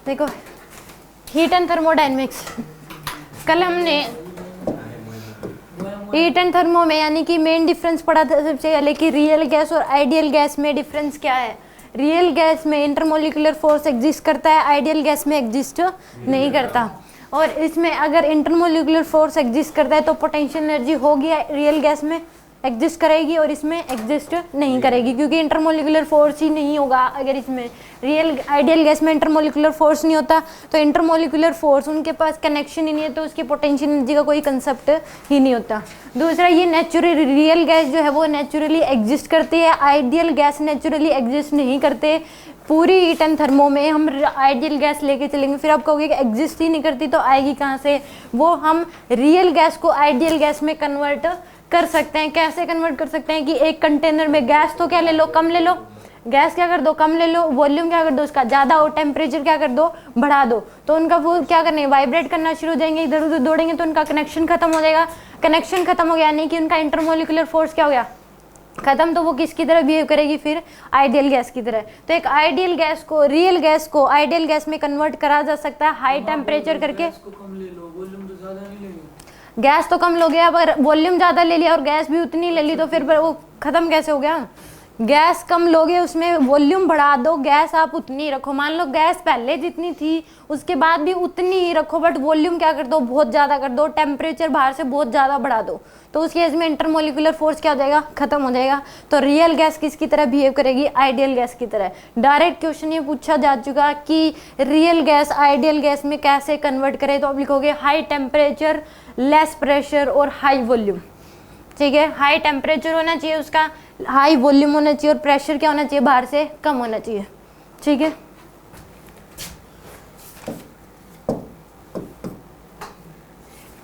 देखो heat and thermodynamics, कल हमने हीट एंड थर्मो में यानी कि मेन डिफरेंस पढ़ा था सबसे पहले कि रियल गैस और आइडियल गैस में डिफरेंस क्या है। रियल गैस में इंटरमोलिकुलर फोर्स एग्जिस्ट करता है, आइडियल गैस में एग्जिस्ट नहीं करता। और इसमें अगर इंटरमोलिकुलर फोर्स एग्जिस्ट करता है तो पोटेंशियल एनर्जी होगी, रियल गैस में एग्जिस्ट करेगी और इसमें एग्जिस्ट नहीं करेगी, क्योंकि इंटरमोलिकुलर फोर्स ही नहीं होगा। अगर इसमें रियल आइडियल गैस में इंटरमोलिकुलर फोर्स नहीं होता तो इंटरमोलिकुलर फोर्स उनके पास कनेक्शन ही नहीं है, तो उसकी पोटेंशियल एनर्जी का कोई कंसेप्ट ही नहीं होता। दूसरा, ये नेचुरली रियल गैस जो है वो नेचुरली एग्जिस्ट करती है, आइडियल गैस नेचुरली एग्जिस्ट नहीं करते। पूरी हीट एंड थर्मो में हम आइडियल गैस लेके चलेंगे, फिर आप कहोगे कि एग्जिस्ट ही नहीं करती तो आएगी कहाँ से। वो हम रियल गैस को आइडियल गैस में कन्वर्ट कर सकते हैं। कैसे कन्वर्ट कर सकते हैं कि एक कंटेनर में गैस तो क्या ले लो, कम ले लो, गैस क्या कर दो, कम ले लो, वॉल्यूम क्या कर दो उसका ज़्यादा हो, टेम्परेचर क्या कर दो, बढ़ा दो, तो उनका वो क्या करने वाइब्रेट करना शुरू हो जाएंगे, इधर उधर दौड़ेंगे तो उनका कनेक्शन खत्म हो जाएगा। कनेक्शन खत्म हो गया यानी कि उनका इंटरमोलिकुलर फोर्स क्या हो गया, खत्म। तो वो किसकी तरह बिहेव करेगी फिर, आइडियल गैस की तरह। तो एक आइडियल गैस को, रियल गैस को आइडियल गैस में कन्वर्ट करा जा सकता है हाई टेम्परेचर करके। गैस तो कम लोगे, अगर वॉल्यूम ज़्यादा ले लिया और गैस भी उतनी ले ली तो फिर वो ख़त्म कैसे हो गया। गैस कम लोगे, उसमें वॉल्यूम बढ़ा दो, गैस आप उतनी रखो। मान लो गैस पहले जितनी थी उसके बाद भी उतनी ही रखो, बट वॉल्यूम क्या कर दो, बहुत ज़्यादा कर दो, टेम्परेचर बाहर से बहुत ज़्यादा बढ़ा दो, तो उस केस में इंटरमोलिकुलर फोर्स क्या हो जाएगा, खत्म हो जाएगा। तो रियल गैस किसकी तरह बिहेव करेगी, आइडियल गैस की तरह। डायरेक्ट क्वेश्चन ये पूछा जा चुका कि रियल गैस आइडियल गैस में कैसे कन्वर्ट करे, तो आप लिखोगे हाई टेम्परेचर, लेस प्रेशर और हाई वॉल्यूम। ठीक है, हाई टेम्परेचर होना चाहिए उसका, हाई वॉल्यूम होना चाहिए और प्रेशर क्या होना चाहिए, बाहर से कम होना चाहिए। ठीक है,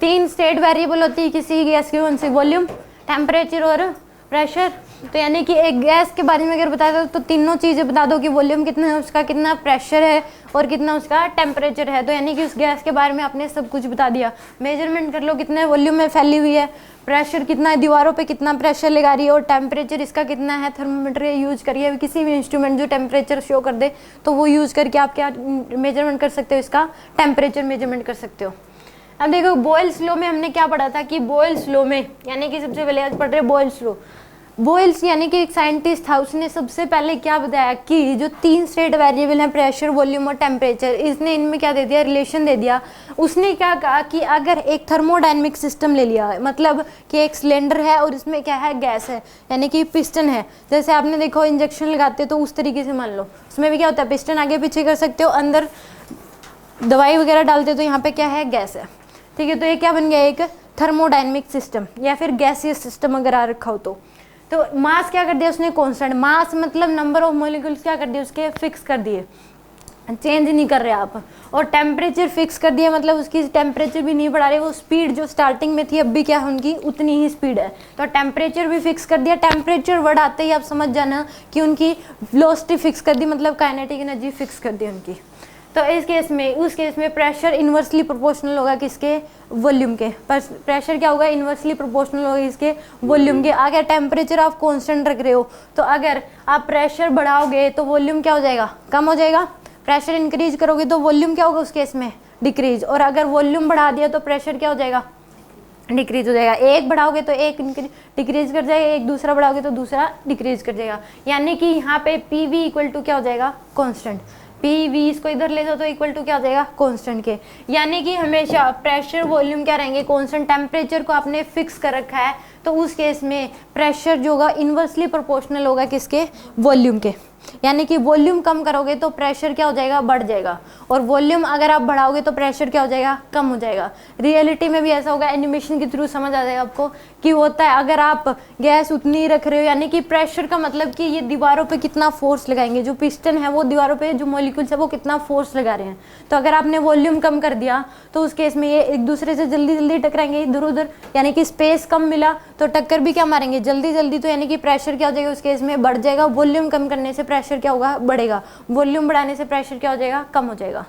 तीन स्टेट वेरिएबल होती है किसी गैस की, कौन सी, वॉल्यूम, टेम्परेचर और प्रेशर। तो यानी कि एक गैस के बारे में अगर बता दो तो तीनों चीज़ें बता दो कि वॉल्यूम कितना है उसका, कितना प्रेशर है और कितना उसका टेम्परेचर है। तो यानी कि उस गैस के बारे में आपने सब कुछ बता दिया। मेजरमेंट कर लो कितने वॉल्यूम में फैली हुई है, प्रेशर कितना है, दीवारों पे कितना प्रेशर लगा रही है और टेम्परेचर इसका कितना है। थर्मोमीटर यूज करिए, किसी भी इंस्ट्रूमेंट जो टेम्परेचर शो कर दे तो वो यूज़ करके आप क्या मेजरमेंट कर सकते हो, इसका टेम्परेचर मेजरमेंट कर सकते हो। अब देखो बॉयल्स लॉ में हमने क्या पढ़ा था कि बॉयल्स लॉ में यानी कि सबसे पहले आज पढ़ रहे बॉयल्स लॉ। बॉयल्स यानी कि एक साइंटिस्ट था, उसने सबसे पहले क्या बताया कि जो तीन स्टेट वेरिएबल हैं, प्रेशर, वॉल्यूम और टेम्परेचर, इसने इनमें क्या दे दिया, रिलेशन दे दिया। उसने क्या कहा कि अगर एक थर्मोडायनेमिक सिस्टम ले लिया, मतलब कि एक सिलेंडर है और इसमें क्या है, गैस है, यानी कि पिस्टन है। जैसे आपने देखो इंजेक्शन लगाते तो उस तरीके से मान लो उसमें भी क्या होता है, पिस्टन आगे पीछे कर सकते हो, अंदर दवाई वगैरह डालते तो यहाँ पे क्या है, गैस है। ठीक है, तो ये क्या बन गया, एक थर्मोडायनेमिक सिस्टम या फिर गैसियस सिस्टम अगर आ रखा हो तो मास क्या कर दिया उसने, कांस्टेंट। मास मतलब नंबर ऑफ मॉलिक्यूल्स क्या कर दिए उसके, फिक्स कर दिए, चेंज नहीं कर रहे आप। और टेम्परेचर फिक्स कर दिया, मतलब उसकी टेम्परेचर भी नहीं बढ़ा रहे, वो स्पीड जो स्टार्टिंग में थी अब भी क्या है उनकी उतनी ही स्पीड है। तो टेम्परेचर भी फिक्स कर दिया, टेम्परेचर बढ़ाते ही आप समझ जाना कि उनकी वेलोसिटी फिक्स कर दी, मतलब काइनेटिक एनर्जी फिक्स कर दी उनकी। तो इस केस में, उस केस में प्रेशर इन्वर्सली प्रोपोर्शनल होगा किसके, वॉल्यूम के। प्रेशर क्या होगा, इन्वर्सली प्रोपोर्शनल होगा इसके, वॉल्यूम के। अगर टेम्परेचर आप कांस्टेंट रख रहे हो तो अगर आप प्रेशर बढ़ाओगे तो वॉल्यूम क्या हो जाएगा, कम हो जाएगा। प्रेशर इंक्रीज करोगे तो वॉल्यूम क्या होगा उस केस में, डिक्रीज। और अगर वॉल्यूम बढ़ा दिया तो प्रेशर क्या हो जाएगा, डिक्रीज हो जाएगा। एक बढ़ाओगे तो एक डिक्रीज कर जाएगा, एक दूसरा बढ़ाओगे तो दूसरा डिक्रीज कर जाएगा। यानी कि यहाँ पे पी वी इक्वल टू क्या हो जाएगा, कांस्टेंट। पी वी इसको इधर ले दो तो इक्वल टू क्या हो जाएगा, कांस्टेंट के। यानी कि हमेशा प्रेशर वॉल्यूम क्या रहेंगे, कांस्टेंट। टेम्परेचर को आपने फिक्स कर रखा है तो उस केस में प्रेशर जो होगा इन्वर्सली प्रोपोर्शनल होगा किसके, वॉल्यूम के। यानी कि वॉल्यूम कम करोगे तो प्रेशर क्या हो जाएगा, बढ़ जाएगा। और वॉल्यूम अगर आप बढ़ाओगे तो प्रेशर क्या हो जाएगा, कम हो जाएगा। रियलिटी में भी ऐसा होगा, एनिमेशन के थ्रू समझ आ जाएगा आपको कि होता है। अगर आप गैस उतनी रख रहे हो, यानी कि प्रेशर का मतलब कि ये दीवारों पे कितना फोर्स लगाएंगे, जो पिस्टन है वो दीवारों पे जो मॉलिक्यूल्स है वो कितना फोर्स लगा रहे हैं। तो अगर आपने वॉल्यूम कम कर दिया तो उस केस में ये एक दूसरे से जल्दी जल्दी टकराएंगे इधर उधर, यानी कि स्पेस कम मिला तो टक्कर भी क्या मारेंगे, जल्दी जल्दी। तो यानी कि प्रेशर क्या हो जाएगा उस केस में, बढ़ जाएगा। वॉल्यूम कम करने से प्रेशर क्या होगा, बढ़ेगा। वॉल्यूम बढ़ाने से प्रेशर क्या हो जाएगा, कम हो जाएगा।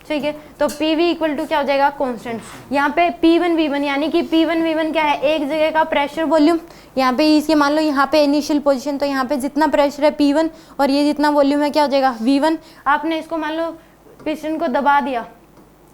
ठीक है, तो पी वी इक्वल टू क्या हो जाएगा, कांस्टेंट। यहाँ पे P1 V1 यानी कि P1 V1 क्या है, एक जगह का प्रेशर वॉल्यूम। यहाँ पे इसके मान लो यहाँ पे इनिशियल पोजीशन, तो यहाँ पे जितना प्रेशर है P1 और ये जितना वॉल्यूम है क्या हो जाएगा, V1। आपने इसको मान लो पिस्टन को दबा दिया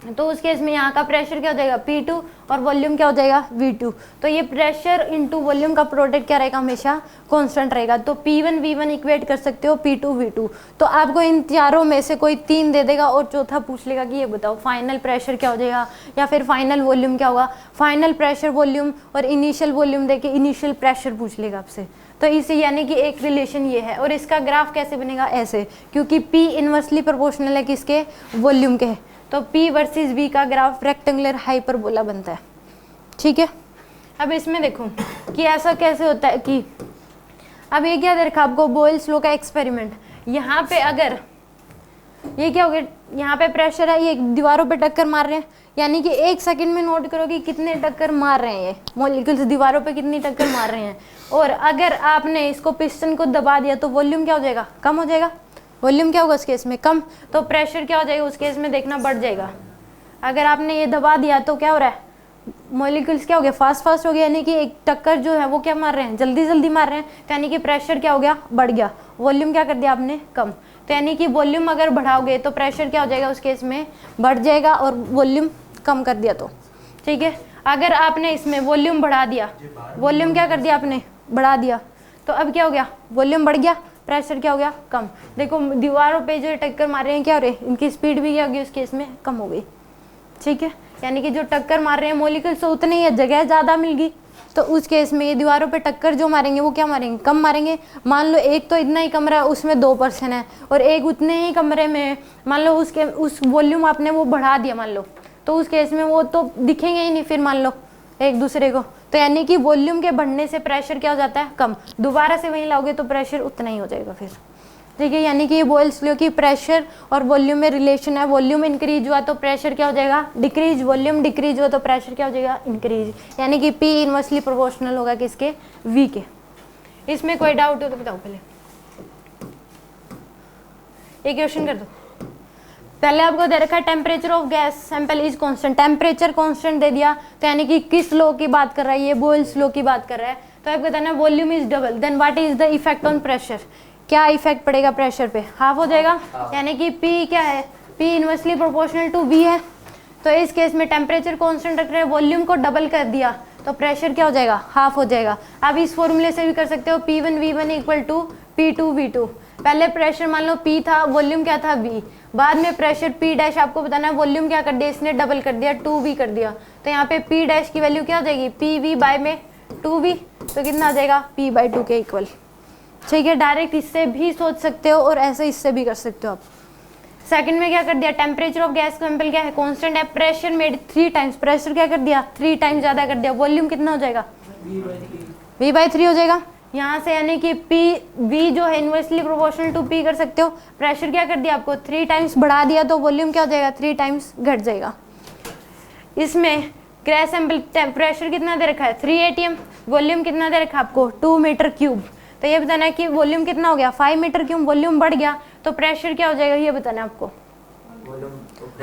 तो उस केस में यहाँ का प्रेशर क्या हो जाएगा P2 और वॉल्यूम क्या हो जाएगा V2। तो ये प्रेशर इनटू वॉल्यूम का प्रोडक्ट क्या रहेगा, हमेशा कांस्टेंट रहेगा। तो P1 V1 इक्वेट कर सकते हो P2 V2। तो आपको इन चारों में से कोई 3 दे देगा और चौथा पूछ लेगा कि ये बताओ फाइनल प्रेशर क्या हो जाएगा या फिर फाइनल वॉल्यूम क्या होगा। फाइनल प्रेशर वॉल्यूम और इनिशियल वॉल्यूम देके इनिशियल प्रेशर पूछ लेगा आपसे। तो इसे यानी कि एक रिलेशन ये है। और इसका ग्राफ कैसे बनेगा, ऐसे, क्योंकि P इनवर्सली प्रोपोर्शनल है किसके, वॉल्यूम के। तो P वर्सेस V का ग्राफ रेक्टेंगुलर हाइपरबोला बनता है। ठीक है, अब इसमें देखो कि ऐसा कैसे होता है कि अब ये क्या दे रखा आपको, बोयल्स लॉ का एक्सपेरिमेंट। यहाँ पे अगर ये क्या हो गया, यहाँ पे प्रेशर है, ये दीवारों पे टक्कर मार रहे हैं, यानी कि 1 सेकंड में नोट करो कि कितने टक्कर मार रहे हैं ये मॉलिक्यूल्स, दीवारों पे कितनी टक्कर मार रहे हैं। और अगर आपने इसको पिस्टन को दबा दिया तो वॉल्यूम क्या हो जाएगा, कम हो जाएगा। वॉल्यूम क्या होगा उस केस में, कम। तो प्रेशर क्या हो जाएगा उस केस में, देखना, बढ़ जाएगा। अगर आपने ये दबा दिया तो क्या हो रहा है, मॉलिक्यूल्स क्या हो गया, फास्ट हो गया, यानी कि एक टक्कर जो है वो क्या मार रहे हैं, जल्दी मार रहे हैं। तो यानी कि प्रेशर क्या हो गया, बढ़ गया। वॉल्यूम क्या कर दिया आपने, कम। तो यानी कि वॉल्यूम अगर बढ़ाओगे तो प्रेशर क्या हो जाएगा उस केस में, बढ़ जाएगा, और वॉल्यूम कम कर दिया तो ठीक है। अगर आपने इसमें वॉल्यूम बढ़ा दिया, वॉल्यूम क्या कर दिया आपने, बढ़ा दिया, तो अब क्या हो गया, वॉल्यूम बढ़ गया, प्रेशर क्या हो गया, कम। देखो दीवारों पे जो टक्कर मार रहे हैं क्या हो रहे हैं, इनकी स्पीड भी क्या होगी उस केस में, कम हो गई। ठीक है, यानी कि जो टक्कर मार रहे हैं मॉलिक्यूल्स तो उतने ही, जगह ज़्यादा मिल गई। तो उस केस में ये दीवारों पे टक्कर जो मारेंगे वो क्या मारेंगे, कम मारेंगे। मान लो एक तो इतना ही कमरा है उसमें 2 पर्सन है, और एक उतने ही कमरे में मान लो उसके उस वॉल्यूम आपने वो बढ़ा दिया मान लो, तो उस केस में वो तो दिखेंगे ही नहीं फिर मान लो एक दूसरे को। तो यानी कि वॉल्यूम के बढ़ने से प्रेशर क्या हो जाता है, कम। दोबारा से वहीं लाओगे तो प्रेशर उतना ही हो जाएगा फिर। ठीक है, यानी कि ये बोयल्स लॉ की प्रेशर और वॉल्यूम में रिलेशन है। वॉल्यूम इंक्रीज हुआ तो प्रेशर क्या हो जाएगा, डिक्रीज। वॉल्यूम डिक्रीज हुआ तो प्रेशर क्या हो जाएगा, इंक्रीज। यानी कि P इनवर्सली प्रोपोर्शनल होगा किसके, V के। इसमें कोई डाउट हो तो बताओ पहले, एक क्वेश्चन कर दो। पहले आपको दे रखा है temperature of gas sample is constant. Temperature constant दे दिया तो यानी कि किस लॉ की बात कर रहा है, ये बोयल्स लॉ की बात कर रहा है। तो आपको बताना है volume is double, then what is the effect on pressure. क्या इफेक्ट पड़ेगा प्रेशर पे, हाफ हो जाएगा। यानी कि P क्या है, P inversely proportional to V है। तो इस केस में टेम्परेचर कांस्टेंट रख रहे हैं, वॉल्यूम को डबल कर दिया तो प्रेशर क्या हो जाएगा, हाफ हो जाएगा। अब इस फॉर्मूले से भी कर सकते हो, P1 V1 equal to P2 V2। पहले प्रेशर मान लो P था, वॉल्यूम क्या था V, बाद में प्रेशर P डैश आपको बताना है, वॉल्यूम क्या कर दिया इसने, डबल कर दिया, 2V कर दिया। तो यहाँ पे P डैश की वैल्यू क्या हो जाएगी, PV बाय में 2V, तो कितना आ जाएगा, P/2 के इक्वल। ठीक है, डायरेक्ट इससे भी सोच सकते हो और ऐसे इससे भी कर सकते हो आप। सेकंड में क्या कर दिया, टेम्परेचर ऑफ गैस सैंपल क्या है, कांस्टेंट है, प्रेशर मेड 3 टाइम्स, प्रेशर क्या कर दिया 3 टाइम्स ज्यादा कर दिया, वॉल्यूम कितना हो जाएगा, V/3 हो जाएगा। यहाँ से यानी कि V जो है इनवर्सली प्रोपोर्शनल टू P कर सकते हो। प्रेशर क्या कर दिया आपको 3 टाइम्स बढ़ा दिया तो वॉल्यूम क्या हो जाएगा 3 टाइम्स घट जाएगा। इसमें गैस सैंपल प्रेशर कितना दे रखा है 3 atm, वॉल्यूम कितना दे रखा है आपको 2 मीटर क्यूब। तो ये बताना है कि वॉल्यूम कितना हो गया 5 मीटर क्यूब, वॉल्यूम बढ़ गया तो प्रेशर क्या हो जाएगा ये बताना है आपको।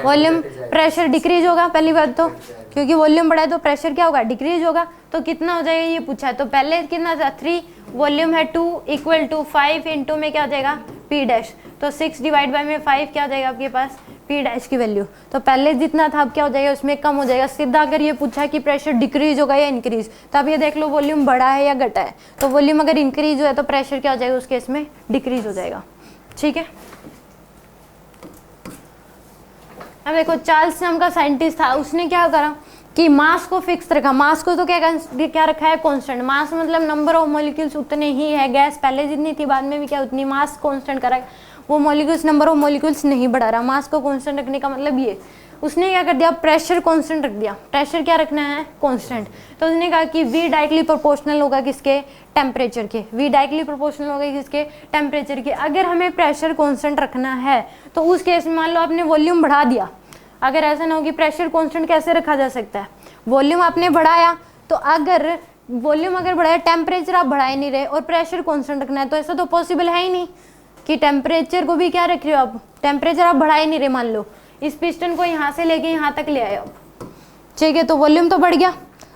वॉल्यूम प्रेशर डिक्रीज होगा पहली बात तो, क्योंकि वॉल्यूम बढ़ा है तो प्रेशर क्या होगा डिक्रीज होगा। तो कितना हो जाएगा ये पूछा है, तो पहले कितना था 3, वॉल्यूम है 2 इक्वल टू 5 इंटू में क्या हो जाएगा P डैश, तो 6 डिवाइड बाय में 5 क्या हो जाएगा आपके पास P डैश की वैल्यू। तो पहले जितना था अब क्या हो जाएगा उसमें कम हो जाएगा। सीधा अगर ये पूछा कि प्रेशर डिक्रीज होगा या इंक्रीज, तो अब ये देख लो वॉल्यूम बढ़ा है या घटा है। तो वॉल्यूम अगर इंक्रीज हुआ है तो प्रेशर क्या हो जाएगा उस केस में डिक्रीज हो जाएगा। ठीक है, अब देखो चार्ल्स नाम का साइंटिस्ट था, उसने क्या करा कि मास को फिक्स रखा। मास को तो क्या रखा है कांस्टेंट, मास मतलब नंबर ऑफ मॉलिक्यूल्स उतने ही है, गैस पहले जितनी थी बाद में भी क्या उतनी, मास कांस्टेंट करा। वो मॉलिक्यूल्स नंबर ऑफ मॉलिक्यूल्स नहीं बढ़ा रहा। मास को कांस्टेंट रखने का मतलब ये, उसने क्या कर दिया प्रेशर कांस्टेंट रख दिया। प्रेशर क्या रखना है कांस्टेंट। तो उसने कहा कि V डायरेक्टली प्रोपोर्शनल होगा किसके टेम्परेचर के, V डायरेक्टली प्रोपोर्शनल होगा किसके टेम्परेचर के। अगर हमें प्रेशर कांस्टेंट रखना है तो उस केस में मान लो आपने वॉल्यूम बढ़ा दिया, अगर ऐसा ना हो कि प्रेशर कांस्टेंट कैसे रखा जा सकता है, वॉल्यूम आपने बढ़ाया तो अगर वॉल्यूम अगर बढ़ाया टेम्परेचर आप बढ़ा ही नहीं रहे और प्रेशर कांस्टेंट रखना है, तो ऐसा तो पॉसिबल है ही नहीं कि टेम्परेचर को भी क्या रख रहे हो आप, टेम्परेचर आप बढ़ा ही नहीं रहे। मान लो इस पिस्टन को यहाँ से लेके यहाँ तक ले आए आप, ठीक है, तो वॉल्यूम तो बढ़ गया।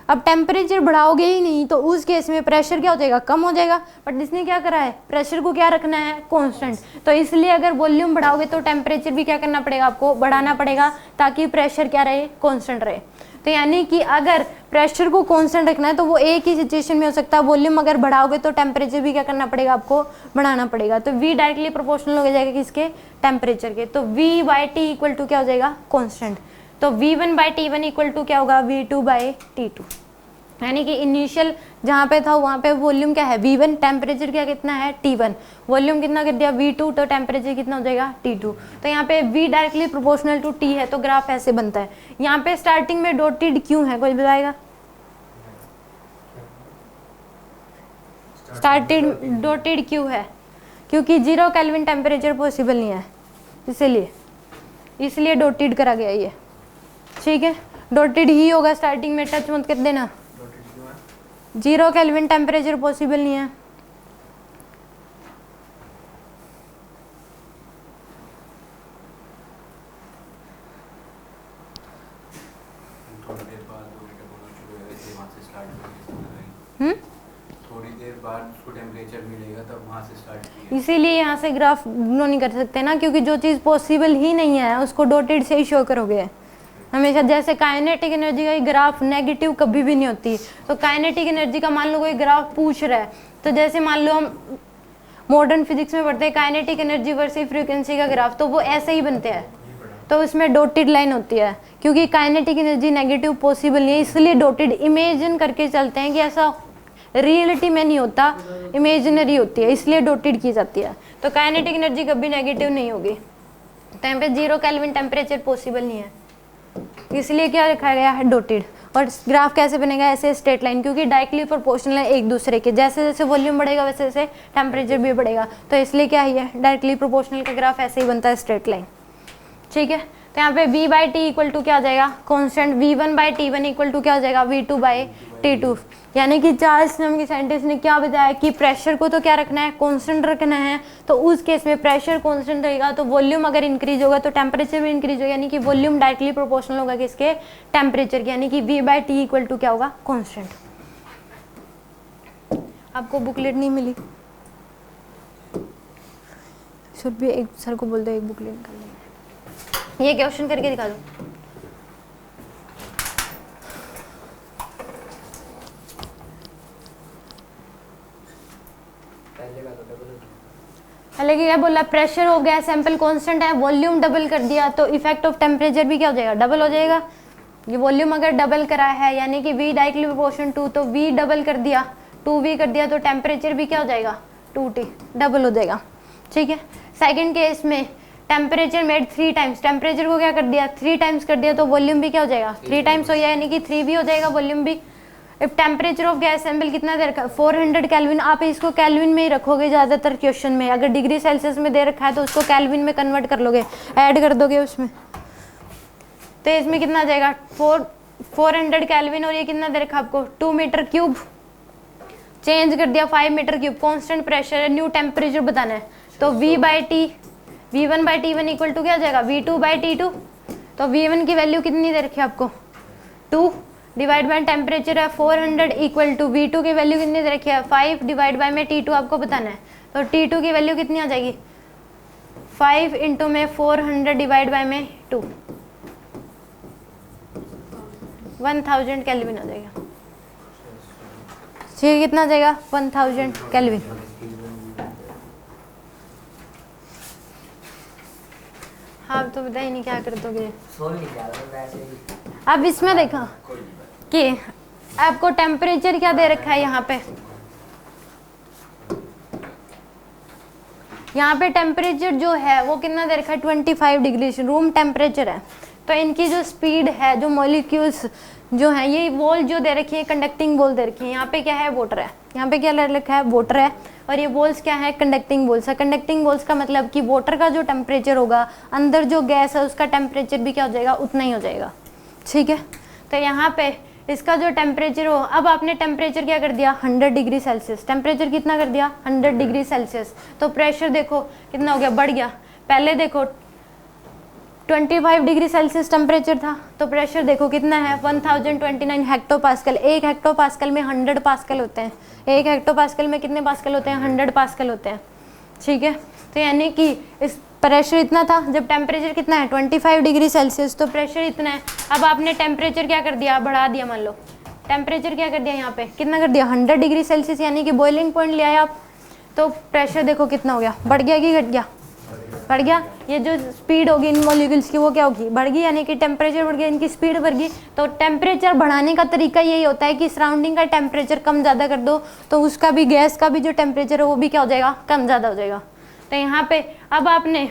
अब टेम्परेचर बढ़ाओगे ही नहीं तो उस केस में प्रेशर क्या हो जाएगा, कम हो जाएगा। बट इसने क्या करा है, प्रेशर को क्या रखना है, कांस्टेंट। तो इसलिए अगर वॉल्यूम बढ़ाओगे तो टेम्परेचर भी क्या करना पड़ेगा, आपको बढ़ाना पड़ेगा, ताकि प्रेशर क्या रहे, कांस्टेंट रहे। तो यानी कि अगर प्रेशर को कांस्टेंट रखना है तो वो एक ही सिचुएशन में हो सकता है, वॉल्यूम अगर बढ़ाओगे तो टेम्परेचर भी क्या करना पड़ेगा, आपको बढ़ाना पड़ेगा। तो V डायरेक्टली प्रोपोर्शनल हो जाएगा किसके, टेम्परेचर के। तो V/T इक्वल टू क्या हो जाएगा, कांस्टेंट। तो V1/T1 इक्वल टू क्या होगा, V2/T2। यानी कि इनिशियल जहाँ पे था वहाँ पे वॉल्यूम क्या है, V1, टेम्परेचर क्या कितना है, T1, वॉल्यूम कितना कर दिया, V2, तो टेम्परेचर कितना हो जाएगा, T2। तो यहाँ पे V directly proportional to T है, तो ग्राफ ऐसे बनता है। यहाँ पे स्टार्टिंग में डॉटेड क्यों है, कोई बताएगा? स्टार्टेड डॉटेड क्यों है, क्योंकि 0 केल्विन टेम्परेचर पॉसिबल नहीं है, इसलिए डॉटेड करा गया ये। ठीक है, डॉटेड ही होगा, स्टार्टिंग में टच मत कर देना। 0 केल्विन टेम्परेचर पॉसिबल नहीं है। थोड़ी देर बाद उसको टेम्परेचर मिलेगा तब वहाँ से स्टार्ट। इसीलिए यहाँ से ग्राफ ड्रॉ नहीं कर सकते ना, क्योंकि जो चीज़ पॉसिबल ही नहीं है उसको डॉटेड से ही शो करोगे हमेशा। जैसे काइनेटिक एनर्जी का ग्राफ नेगेटिव कभी भी नहीं होती। तो काइनेटिक एनर्जी का मान लो कोई ग्राफ पूछ रहा है, तो जैसे मान लो हम मॉडर्न फिजिक्स में पढ़ते हैं काइनेटिक एनर्जी वर्सेस फ्रीक्वेंसी का ग्राफ, तो वो ऐसे ही बनते हैं। तो उसमें डॉटेड लाइन होती है, क्योंकि काइनेटिक एनर्जी नेगेटिव पॉसिबल नहीं है, इसलिए डॉटेड इमेजिन करके चलते हैं कि ऐसा रियलिटी में नहीं होता, इमेजिनरी होती है, इसलिए डॉटेड की जाती है। तो काइनेटिक एनर्जी कभी नेगेटिव नहीं होगी। तो यहाँ पे 0 केल्विन टेम्परेचर पॉसिबल नहीं है, इसलिए क्या लिखा गया है, डॉटेड। और ग्राफ कैसे बनेगा, ऐसे स्ट्रेट लाइन, क्योंकि डायरेक्टली प्रोपोर्शनल है एक दूसरे के। जैसे जैसे वॉल्यूम बढ़ेगा वैसे वैसे टेम्परेचर भी बढ़ेगा, तो इसलिए क्या है, डायरेक्टली प्रोपोर्शनल का ग्राफ ऐसे ही बनता है, स्ट्रेट लाइन। ठीक है, तो यहाँ पे V/T इक्वल टू क्या हो जाएगा, कांस्टेंट। V1/T1 इक्वल टू क्या हो जाएगा, V2/T2। यानी कि चार्ल्स नाम के साइंटिस्ट ने क्या बताया कि प्रेशर को तो क्या रखना है, कांस्टेंट रखना है। तो उस केस में प्रेशर कांस्टेंट रहेगा तो वॉल्यूम अगर इंक्रीज होगा तो टेम्परेचर भी इंक्रीज होगा, यानी कि वॉल्यूम डायरेक्टली प्रोपोर्शनल होगा किसके, टेम्परेचर के। यानी कि V/T इक्वल टू क्या होगा, कांस्टेंट। आपको बुकलेट नहीं मिली, शुड भी एक सर को बोल दो एक बुकलेट निकाल दें। ये क्वेश्चन करके दिखा दो। पहले क्या बोला, प्रेशर हो गया, सैंपल कांस्टेंट है, वॉल्यूम डबल कर दिया तो इफेक्ट ऑफ टेम्परेचर भी क्या हो जाएगा, डबल हो जाएगा। ये वॉल्यूम अगर डबल करा है यानी कि V डायरेक्टली प्रोपोर्शन टू, तो V डबल कर दिया, 2V कर दिया, तो टेम्परेचर भी क्या हो जाएगा, 2T डबल हो जाएगा। ठीक है, सेकंड केस में टेम्परेचर मेड 3 टाइम्स, टेम्परेचर को क्या कर दिया, 3 टाइम्स कर दिया, तो वॉल्यूम भी क्या हो जाएगा, 3 टाइम्स हो जाएगा, यानी कि 3 भी हो जाएगा वॉल्यूम भी। If temperature of gas sample कितना दे रखा है, 400 केल्विन। आप इसको केल्विन में ही रखोगे ज़्यादातर क्वेश्चन में, अगर डिग्री सेल्सियस में दे रखा है तो उसको केल्विन में कन्वर्ट कर लोगे, ऐड कर दोगे उसमें। तो इसमें कितना आ जाएगा, 400 केल्विन, और ये कितना दे रखा है आपको, 2 मीटर क्यूब। चेंज कर दिया 5 मीटर क्यूब, कॉन्स्टेंट प्रेशर है, न्यू टेम्परेचर बताना है। तो V/T, V1/T1 इक्वल टू क्या हो जाएगा, V2/T2। तो V1 की वैल्यू कितनी दे रखी है आपको, 2 डिवाइड बाय टेम्परेचर है 400 इक्वल टू V2 की वैल्यू कितनी दे रखी है, 5 डिवाइड बाय में T2 आपको बताना है। तो T2 की वैल्यू कितनी आ जाएगी, 5 इंटू में 400 डिवाइड बाय में 2, 1000 केल्विन आ जाएगा। ठीक, कितना आ जाएगा, 1000 केल्विन। हाँ तो बताइए नहीं क्या कर दोगे। अब इसमें देखा कि आपको टेम्परेचर क्या दे रखा है, यहाँ पे टेम्परेचर जो है वो कितना दे रखा है, 25 डिग्री रूम टेम्परेचर है। तो इनकी जो स्पीड है, जो मॉलिक्यूल्स जो है, ये वॉल जो दे रखी है कंडक्टिंग वॉल दे रखी है। यहाँ पे क्या है, वाटर है, यहाँ पे क्या लिखा है, वाटर है, और ये वॉल्स क्या है, कंडक्टिंग वॉल्स है। कंडक्टिंग वॉल्स का मतलब कि वाटर का जो टेम्परेचर होगा, अंदर जो गैस है उसका टेम्परेचर भी क्या हो जाएगा, उतना ही हो जाएगा। ठीक है, तो यहाँ पे इसका जो टेम्परेचर हो, अब आपने टेम्परेचर क्या कर दिया, 100 डिग्री सेल्सियस। टेम्परेचर कितना कर दिया, 100 डिग्री सेल्सियस। तो प्रेशर देखो कितना हो गया, बढ़ गया। पहले देखो 25 डिग्री सेल्सियस टेम्परेचर था, तो प्रेशर देखो कितना है 1029 हेक्टोपास्कल। 1 हेक्टोपास्कल में 100 पास्कल होते हैं। 1 हेक्टोपास्कल में कितने पास्कल होते हैं? 100 पास्कल होते हैं, ठीक है। तो यानी कि इस प्रेशर इतना था जब टेम्परेचर कितना है 25 डिग्री सेल्सियस, तो प्रेशर इतना है। अब आपने टेम्परेचर क्या कर दिया? बढ़ा दिया। मान लो टेम्परेचर क्या कर दिया यहाँ पे, कितना कर दिया? 100 डिग्री सेल्सियस, यानी कि बॉइलिंग पॉइंट ले आए आप। तो प्रेशर देखो कितना हो गया, बढ़ गया कि घट गया? बढ़ गया। ये जो स्पीड होगी इन मॉलिक्यूल्स की वो क्या होगी? बढ़ गई, यानी कि टेम्परेचर बढ़ गया, इनकी स्पीड बढ़ गई। तो टेम्परेचर बढ़ाने का तरीका यही होता है कि सराउंडिंग का टेम्परेचर कम ज़्यादा कर दो, तो उसका भी, गैस का भी जो टेम्परेचर है वो भी क्या हो जाएगा? कम ज़्यादा हो जाएगा। तो यहाँ पे अब आपने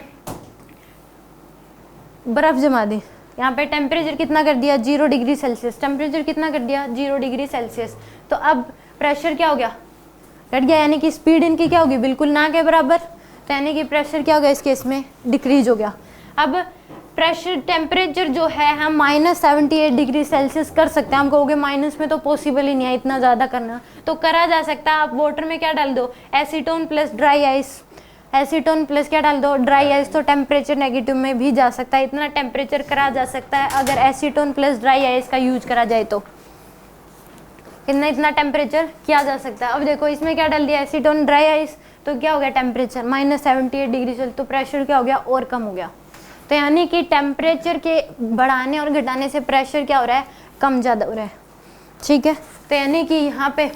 बर्फ़ जमा दी, यहाँ पे टेम्परेचर कितना कर दिया? 0 डिग्री सेल्सियस। टेम्परेचर कितना कर दिया? 0 डिग्री सेल्सियस। तो अब प्रेशर क्या हो गया? घट गया, यानी कि स्पीड इनकी क्या होगी? बिल्कुल ना के बराबर। तो यानी कि प्रेशर क्या हो गया? इस केस में डिक्रीज हो गया। अब प्रेशर टेम्परेचर जो है हम -78 डिग्री सेल्सियस कर सकते हैं। हम कहोगे माइनस में तो पॉसिबल ही नहीं है इतना ज़्यादा करना, तो करा जा सकता है। आप वाटर में क्या डाल दो? Acetone plus dry ice. Acetone plus क्या डाल दो? Dry ice. तो टेम्परेचर नेगेटिव में भी जा सकता है, इतना टेम्परेचर करा जा सकता है अगर एसीटोन प्लस ड्राई आइस का यूज करा जाए तो। इतना टेम्परेचर किया जा सकता है। अब देखो इसमें क्या डाल दिया? एसीटोन ड्राई आइस, तो क्या हो गया? Temperature -78 degree Celsius. तो प्रेशर क्या हो गया? और कम हो गया। तो यानी कि टेम्परेचर के बढ़ाने और घटाने से प्रेशर क्या हो रहा है? कम ज़्यादा हो रहा है, ठीक है। तो यानी कि यहाँ पे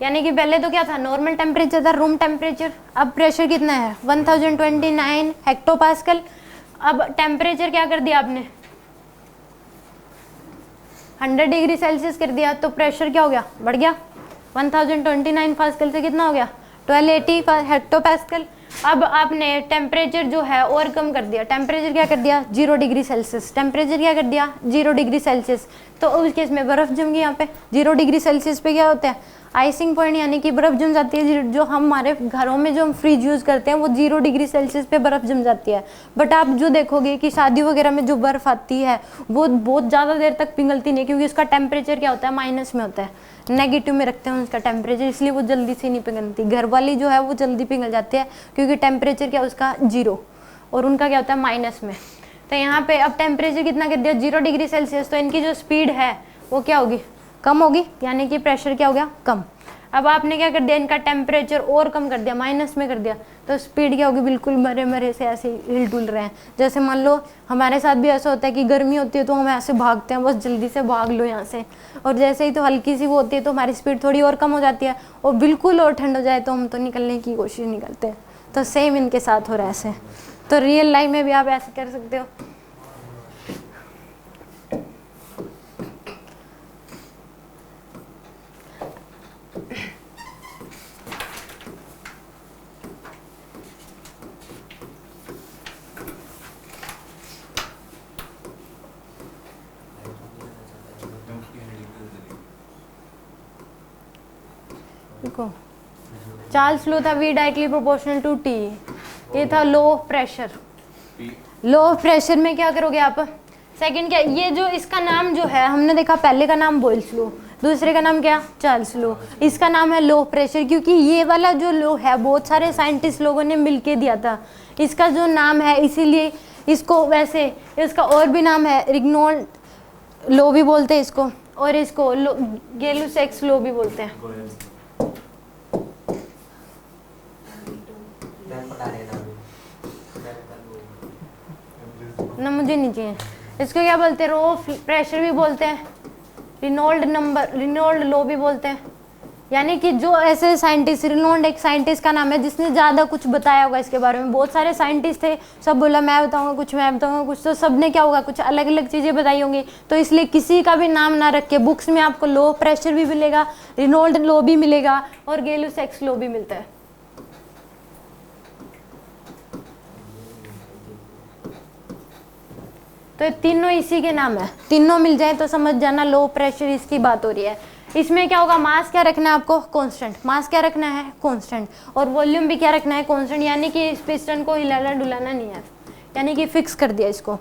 यानी कि पहले तो क्या था? नॉर्मल टेम्परेचर था, रूम टेम्परेचर। अब प्रेशर कितना है? 1029 हेक्टोपास्कल। अब टेम्परेचर क्या कर दिया आपने? 100 डिग्री सेल्सियस कर दिया, तो प्रेशर क्या हो गया? बढ़ गया। 1029 पास्कल से कितना हो गया? 1280 हेक्टोपास्कल। अब आपने टेम्परेचर जो है और कम कर दिया। टेम्परेचर क्या कर दिया? 0 डिग्री सेल्सियस। टेम्परेचर क्या कर दिया? 0 डिग्री सेल्सियस। तो उस केस में बर्फ़ जम गई। यहाँ पे 0 डिग्री सेल्सियस पे क्या होता है? आइसिंग पॉइंट, यानी कि बर्फ़ जम जाती है। जो हमारे घरों में जो हम फ्रिज यूज़ करते हैं वो 0 डिग्री सेल्सियस पे बर्फ़ जम जाती है। बट आप जो देखोगे कि शादी वगैरह में जो बर्फ़ आती है वो बहुत ज़्यादा देर तक पिघलती नहीं, क्योंकि उसका टेम्परेचर क्या होता है? माइनस में होता है, नेगेटिव में रखते हैं उसका टेम्परेचर, इसलिए वो जल्दी से नहीं पिघलती। घर वाली जो है वो जल्दी पिघल जाती है, क्योंकि टेम्परेचर क्या उसका 0 और उनका क्या होता है? माइनस में। तो यहाँ पे अब टेम्परेचर कितना कर दिया? 0 डिग्री सेल्सियस। तो इनकी जो स्पीड है वो क्या होगी? कम होगी, यानी कि प्रेशर क्या हो गया? कम। अब आपने क्या कर दिया? इनका टेम्परेचर और कम कर दिया, माइनस में कर दिया, तो स्पीड क्या होगी? बिल्कुल मरे मरे से ऐसे हिल डुल रहे हैं। जैसे मान लो हमारे साथ भी ऐसा होता है कि गर्मी होती है तो हम ऐसे भागते हैं, बस जल्दी से भाग लो यहाँ से, और जैसे ही तो हल्की सी वो होती है तो हमारी स्पीड थोड़ी और कम हो जाती है, और बिल्कुल और ठंड हो जाए तो हम तो निकलने की कोशिश नहीं करते हैं। तो सेम इनके साथ हो रहा है ऐसे। तो रियल लाइफ में भी आप ऐसे कर सकते हो। देखो चार्ल्स लॉ था V directly proportional to T। ये था law of pressure. Law of pressure में क्या करोगे आप? सेकंड क्या? ये जो इसका नाम जो है हमने देखा, पहले का नाम बॉयल्स लॉ, दूसरे का नाम क्या? Charles law. इसका नाम है लो ऑफ प्रेशर, क्योंकि ये वाला जो लॉ है बहुत सारे साइंटिस्ट लोगों ने मिलके दिया था। इसका जो नाम है इसीलिए इसको, वैसे इसका और भी नाम है, रिग्नोल्ड लॉ भी बोलते हैं इसको, और इसको गै-लुसैक्स लॉ भी बोलते हैं। ना मुझे नहीं चाहिए। इसको क्या बोलते हैं? रो ऑफ प्रेशर भी बोलते हैं, रिनोल्ड लॉ भी बोलते हैं। यानी कि जो ऐसे साइंटिस्ट, रिनोल्ड एक साइंटिस्ट का नाम है जिसने ज़्यादा कुछ बताया होगा इसके बारे में। बहुत सारे साइंटिस्ट थे, सब बोला मैं बताऊंगा कुछ, मैं बताऊंगा कुछ, तो सब ने क्या होगा? कुछ अलग अलग चीज़ें बताई होंगी। तो इसलिए किसी का भी नाम ना रख के बुक्स में आपको लो ऑफ प्रेशर भी मिलेगा, रिनोल्ड लॉ भी मिलेगा, और गै-लुसैक्स लॉ भी मिलता है। तो तीनों इसी के नाम है, तीनों मिल जाए तो समझ जाना लो प्रेशर इसकी बात हो रही है। इसमें क्या होगा? मास क्या रखना है आपको? कांस्टेंट। मास क्या रखना है? कांस्टेंट। और वॉल्यूम भी क्या रखना है? कांस्टेंट। यानी कि इस पिस्टन को हिलाना डुलाना नहीं है, यानी कि फिक्स कर दिया इसको।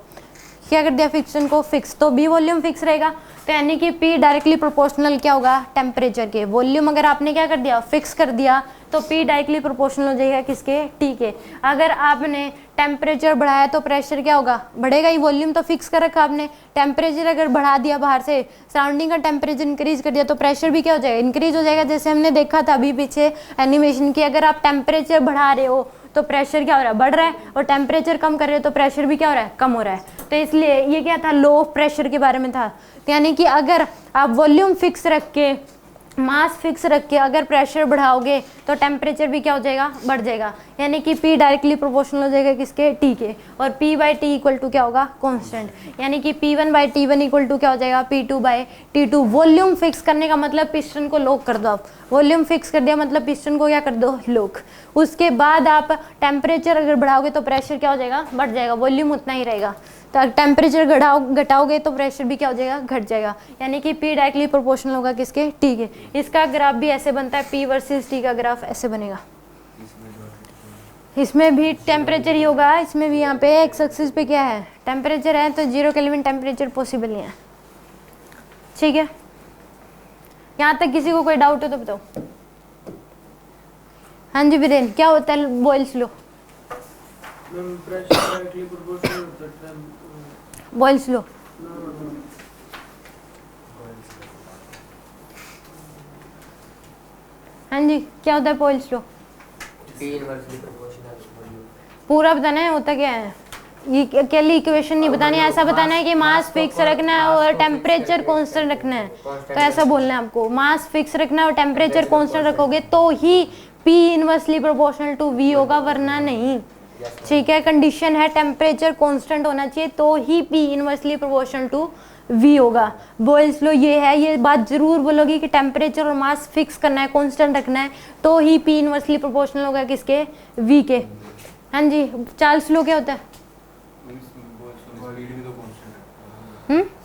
क्या कर दिया फिक्सन को फिक्स, तो बी वॉल्यूम फिक्स रहेगा, तो यानी कि पी डायरेक्टली प्रोपोर्शनल क्या होगा टेम्परेचर के। वॉल्यूम अगर आपने क्या कर दिया फिक्स कर दिया तो पी डायरेक्टली प्रोपोर्शनल हो जाएगा किसके टी के। अगर आपने टेम्परेचर बढ़ाया तो प्रेशर क्या होगा बढ़ेगा ही, वॉल्यूम तो फिक्स कर रखा आपने, टेम्परेचर अगर बढ़ा दिया बाहर से सराउंडिंग का टेम्परेचर इंक्रीज कर दिया तो प्रेशर भी क्या हो जाएगा इंक्रीज हो जाएगा। जैसे हमने देखा था अभी पीछे एनिमेशन की, अगर आप टेम्परेचर बढ़ा रहे हो तो प्रेशर क्या हो रहा है बढ़ रहा है, और टेम्परेचर कम कर रहे हो तो प्रेशर भी क्या हो रहा है कम हो रहा है। तो इसलिए ये क्या था लो प्रेशर के बारे में था। तो यानी कि अगर आप वॉल्यूम फिक्स रख के मास फिक्स रख के अगर प्रेशर बढ़ाओगे तो टेम्परेचर भी क्या हो जाएगा बढ़ जाएगा, यानी कि P डायरेक्टली प्रोपोर्शनल हो जाएगा किसके T के, और P by T equal to क्या होगा कांस्टेंट, यानी कि P1 by T1 equal to क्या हो जाएगा P2 by T2। Volume fix करने का मतलब पिस्टन को लॉक कर दो आप, वॉल्यूम फिक्स कर दिया मतलब पिस्टन को क्या कर दो लॉक। उसके बाद आप टेम्परेचर अगर बढ़ाओगे तो प्रेशर क्या हो जाएगा बढ़ जाएगा, वॉल्यूम उतना ही रहेगा। तो टेम्परेचर घटाओगे तो प्रेशर भी क्या हो जाएगा घट जाएगा, यानी कि P डायरेक्टली प्रोपोर्शनल होगा किसके T के। इसका ग्राफ भी ऐसे बनता है, P वर्सेस T का ग्राफ ऐसे बनेगा। इसमें भी टेम्परेचर ही होगा, इसमें भी यहाँ पे एक्स एक्सिस पे क्या है टेम्परेचर है, तो 0 केल्विन टेम्परेचर पॉसिबल नहीं है। ठीक है, यहाँ तक किसी को कोई डाउट हो तो बताओ। हाँ जी वीरेन, क्या होता है बॉयल्स लो? बॉयल्स लो हाँ जी क्या होता है बॉयल्स लो? पूरा बताना है होता क्या है, ये अकेली इक्वेशन नहीं बतानी है, ऐसा बताना है कि मास फिक्स रखना है और टेम्परेचर कांस्टेंट रखना है। तो ऐसा बोलना है आपको, मास फिक्स रखना है और टेम्परेचर कांस्टेंट रखोगे तो ही P inversely proportional to V होगा, वरना नहीं। ठीक है, कंडीशन है टेम्परेचर कांस्टेंट होना चाहिए तो ही P inversely proportional to V होगा। बॉयल्स लो ये है, ये बात जरूर बोलोगी कि टेम्परेचर और मास फिक्स करना है कांस्टेंट रखना है तो ही P इनवर्सली प्रोपोर्शनल होगा किसके V के। हाँ जी चार्ल्स लो क्या होता है?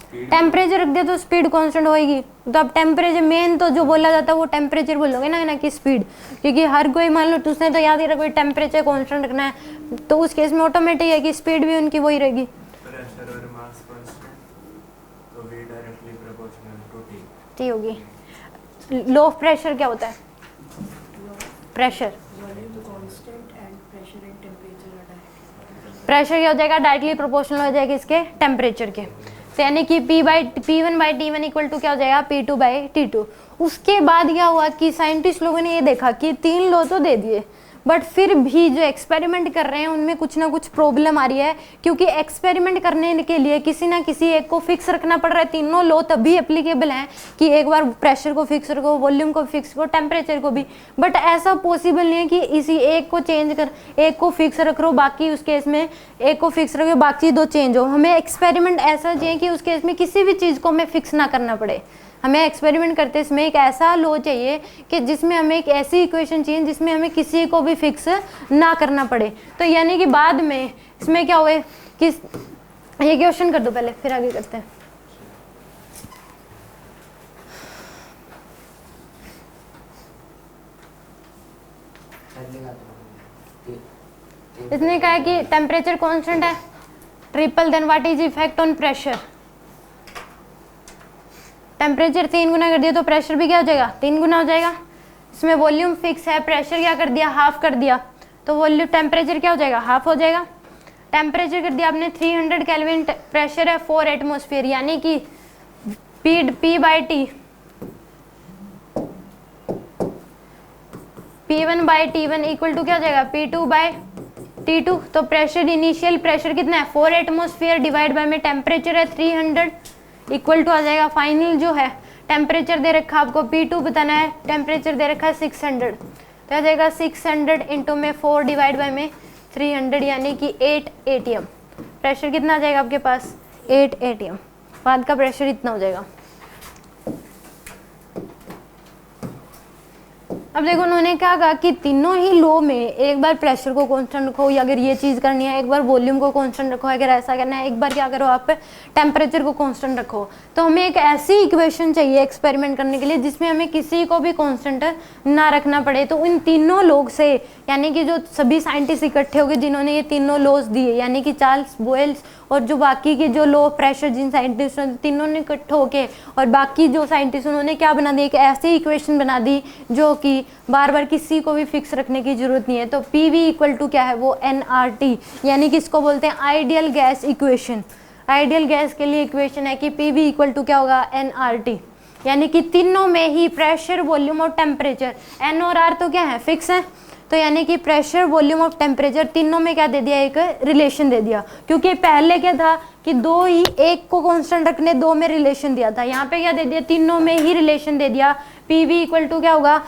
टेम्परेचर रख दिया तो स्पीड कांस्टेंट होएगी, तो अब टेम्परेचर मेन तो जो बोला जाता है वो टेम्परेचर बोलोगे ना कि स्पीड, क्योंकि हर कोई मान लो तुझने तो याद ही रखो टेम्परेचर कांस्टेंट रखना है तो उस केस में ऑटोमेटिक है कि स्पीड भी उनकी वही रहेगी। प्रेशर और मास कांस्टेंट तो V directly proportional to T। T होगी। लो प्रेशर क्या होता है? प्रेशर प्रेशर क्या हो जाएगा डायरेक्टली प्रोपोर्शनल हो जाएगा इसके टेम्परेचर के। तो यानी कि P1 by T1 equal to क्या हो जाएगा P2 बाई T2। उसके बाद क्या हुआ कि साइंटिस्ट लोगों ने ये देखा कि 3 लॉ तो दे दिए बट फिर भी जो एक्सपेरिमेंट कर रहे हैं उनमें कुछ ना कुछ प्रॉब्लम आ रही है, क्योंकि एक्सपेरिमेंट करने के लिए किसी ना किसी एक को फिक्स रखना पड़ रहा है। तीनों लॉ तभी एप्लीकेबल हैं कि एक बार प्रेशर को फिक्स रखो, वॉल्यूम को फिक्स करो, टेम्परेचर को भी, बट ऐसा पॉसिबल नहीं है कि इसी एक को चेंज कर एक को फिक्स रख लो बाकी उस केस में एक को फिक्स रखो बाकी 2 चेंज हो। हमें एक्सपेरिमेंट ऐसा चाहिए कि उस केस में किसी भी चीज़ को हमें फिक्स ना करना पड़े। हमें एक्सपेरिमेंट करते इसमें एक ऐसा लॉ चाहिए कि जिसमें हमें एक ऐसी इक्वेशन चाहिए जिसमें हमें किसी को भी फिक्स ना करना पड़े। तो यानी कि बाद में इसमें क्या हुए कि ये क्वेश्चन कर दो पहले फिर आगे करते हैं। इसने कहा कि टेम्परेचर कांस्टेंट है triple, then what is effect on pressure. Temperature 3 गुना कर दिया तो प्रेशर भी क्या हो जाएगा 3 गुना हो जाएगा। इसमें वॉल्यूम फिक्स है, प्रेशर क्या कर दिया हाफ कर दिया तो वॉल्यूम टेम्परेचर क्या हो जाएगा हाफ हो जाएगा। टेम्परेचर कर दिया आपने 300 केल्विन, प्रेशर है 4 एटमॉस्फेयर, यानी कि P by T P1 by T1 equal to क्या हो जाएगा P2 बाई T2। तो प्रेशर इनिशियल प्रेशर कितना है 4 एटमॉस्फेयर डिवाइड बाय में टेम्परेचर है 300 इक्वल टू आ जाएगा फाइनल जो है टेम्परेचर दे रखा आपको P2 बताना है, टेम्परेचर दे रखा है 600, तो आ जाएगा 600 इंटू में 4 डिवाइड बाय में 300 यानी कि 8 ATM। प्रेशर कितना आ जाएगा आपके पास 8 ATM, बाद का प्रेशर इतना हो जाएगा। अब देखो उन्होंने क्या कहा कि तीनों ही लो में एक बार प्रेशर को कांस्टेंट रखो, या अगर ये चीज़ करनी है एक बार वॉल्यूम को कांस्टेंट रखो, अगर ऐसा करना है एक बार क्या करो आप टेम्परेचर को कांस्टेंट रखो। तो हमें एक ऐसी इक्वेशन चाहिए एक्सपेरिमेंट करने के लिए जिसमें हमें किसी को भी कांस्टेंट ना रखना पड़े। तो इन तीनों लोग से, यानी कि जो सभी साइंटिस्ट इकट्ठे हो गए जिन्होंने ये तीनों लॉज दिए, यानी कि चार्ल्स बॉयल्स और जो बाकी के जो लो प्रेशर जिन साइंटिस्ट तीनों ने इकट्ठे होके और बाकी जो साइंटिस्ट उन्होंने क्या बना दी, एक ऐसी इक्वेशन बना दी जो कि बार बार किसी को भी फिक्स रखने की जरूरत नहीं है। तो पी वी इक्वल टू क्या है, वो NRT, यानी कि इसको बोलते हैं ideal gas equation. Ideal gas के लिए इक्वेशन है कि पी वी इक्वल टू क्या होगा, NRT, यानी कि तीनों में ही प्रेशर, वॉल्यूम और टेम्परेचर, N और R तो क्या है, फिक्स है। तो यानी कि प्रेशर, वॉल्यूम और टेम्परेचर तीनों में क्या दे दिया, एक रिलेशन दे दिया। क्योंकि पहले क्या था कि दो ही, एक को कांस्टेंट रखने, दो में रिलेशन दिया था, यहाँ पे क्या दे दिया, तीनों में ही रिलेशन दे दिया। पी वी इक्वल टू क्या होगा,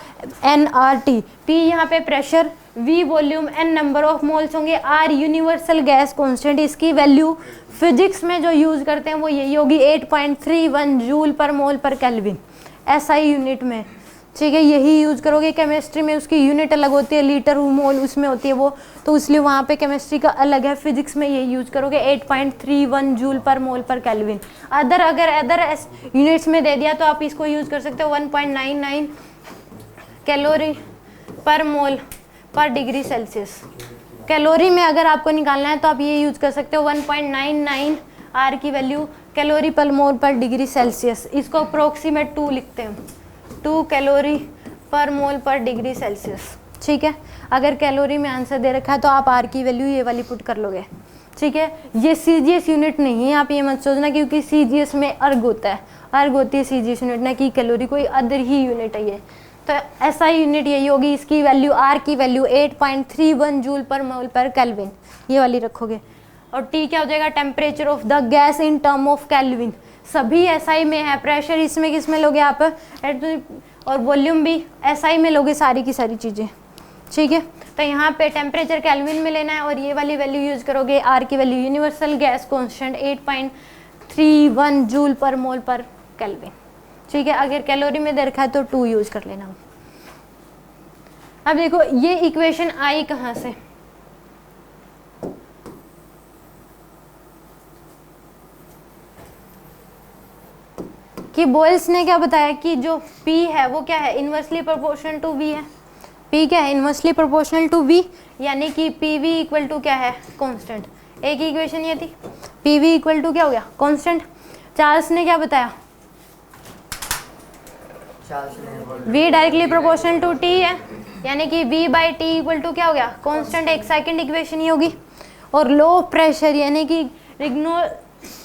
NRT। पी यहाँ पे pressure, V volume, N number of moles होंगे, R यूनिवर्सल गैस कांस्टेंट, इसकी वैल्यू फिजिक्स में जो यूज करते हैं वो यही होगी 8.31 जूल पर मोल पर केल्विन, SI यूनिट में। ठीक है, यही यूज करोगे। केमिस्ट्री में उसकी यूनिट अलग होती है, लीटर मोल उसमें होती है वो, तो इसलिए वहाँ पे केमिस्ट्री का अलग है। फिजिक्स में यही यूज करोगे 8.31 जूल पर मोल पर केल्विन। अदर यूनिट्स में दे दिया तो आप इसको यूज कर सकते हो 1.99 कैलोरी पर मोल पर डिग्री सेल्सियस। कैलोरी में अगर आपको निकालना है तो आप ये यूज कर सकते हो 1.99 R की वैल्यू कैलोरी पर मोल पर डिग्री सेल्सियस। इसको अप्रोक्सीमेट 2 लिखते हैं, 2 कैलोरी पर मोल पर डिग्री सेल्सियस। ठीक है, अगर कैलोरी में आंसर दे रखा है तो आप R की वैल्यू ये वाली पुट कर लोगे। ठीक है, ये CGS यूनिट नहीं है, आप ये मत सोचना, क्योंकि CGS में अर्ग होता है, अर्ग होती है CGS यूनिट, ना कि कैलोरी, कोई अदर ही यूनिट है ये। तो SI यूनिट यही होगी, इसकी वैल्यू R की वैल्यू 8.31 जूल पर मोल पर केल्विन, ये वाली रखोगे। और T क्या हो जाएगा, temperature of the gas in term of kelvin. सभी SI में है, प्रेशर इसमें किस में लोगे आप, और वॉल्यूम भी SI में लोगे, सारी की सारी चीज़ें। ठीक है, तो यहाँ पे टेम्परेचर केल्विन में लेना है और ये वाली वैल्यू यूज करोगे, R की value universal gas constant 8.31 joule पर मोल पर केल्विन। ठीक है, अगर कैलोरी में दे रखा है तो 2 यूज कर लेना। अब देखो ये इक्वेशन आई कहाँ से, कि बॉयल्स ने क्या बताया कि जो P है वो क्या है, इनवर्सली प्रोपोर्शनल टू V है। P क्या है, इनवर्सली प्रोपोर्शनल टू V, यानी कि PV इक्वल टू क्या है, कांस्टेंट। एक इक्वेशन ये थी, PV इक्वल टू क्या हो गया, कांस्टेंट। चार्ल्स ने क्या बताया, V directly proportional to T है, यानी कि V by T equal to क्या हो गया, कांस्टेंट। एक सेकंड इक्वेशन ही होगी। और लो प्रेशर यानी कि रिग्नो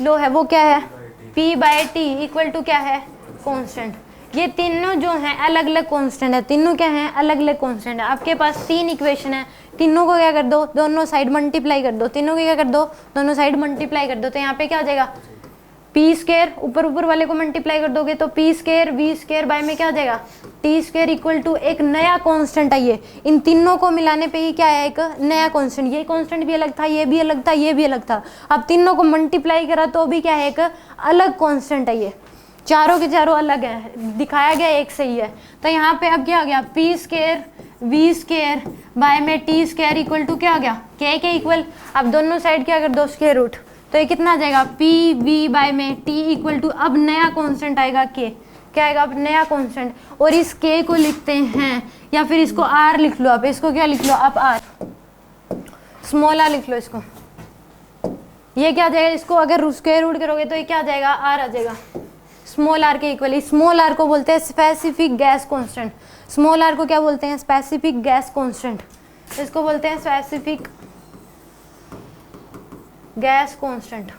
लो है वो क्या है, P by T equal to क्या है, कांस्टेंट। ये तीनों जो हैं अलग अलग कांस्टेंट है, तीनों क्या हैं, अलग अलग कांस्टेंट है। आपके पास 3 इक्वेशन है, तीनों को क्या कर दो, दोनों साइड मल्टीप्लाई कर दो, तीनों को क्या कर दो, दोनों साइड मल्टीप्लाई कर दो। तो यहाँ पे क्या हो जाएगा, P स्क्वायर, ऊपर ऊपर वाले को मल्टीप्लाई कर दोगे तो P square V square by में क्या हो जाएगा, T स्क्वायर इक्वल टू एक नया कांस्टेंट है। ये इन तीनों को मिलाने पे ही क्या है, एक नया कांस्टेंट। ये कांस्टेंट भी अलग था, ये भी अलग था, ये भी अलग था। अब तीनों को मल्टीप्लाई करा तो भी क्या है, एक अलग कांस्टेंट है। ये चारों के चारों अलग है, दिखाया गया एक सही है। तो यहाँ पे अब क्या आ गया, P square V square by में T स्क्वायर इक्वल टू क्या आ गया, K के इक्वल। अब दोनों साइड क्या कर दो, स्क्वायर रूट, तो ये कितना आ जाएगा, P V बाय में T इक्वल टू, अब नया कांस्टेंट आएगा K, क्या आएगा, अब नया कांस्टेंट। और इस K को लिखते हैं, या फिर इसको R लिख लो आप, इसको क्या लिख लो आप, R, स्मॉल r लिख लो इसको। ये क्या आ जाएगा, इसको अगर स्क्वायर रूट करोगे तो ये क्या आ जाएगा, R आ जाएगा, स्मॉल r के इक्वल। स्मॉल r को बोलते हैं specific gas constant. Small r को क्या बोलते हैं, स्पेसिफिक गैस कांस्टेंट, इसको बोलते हैं स्पेसिफिक गैस कांस्टेंट।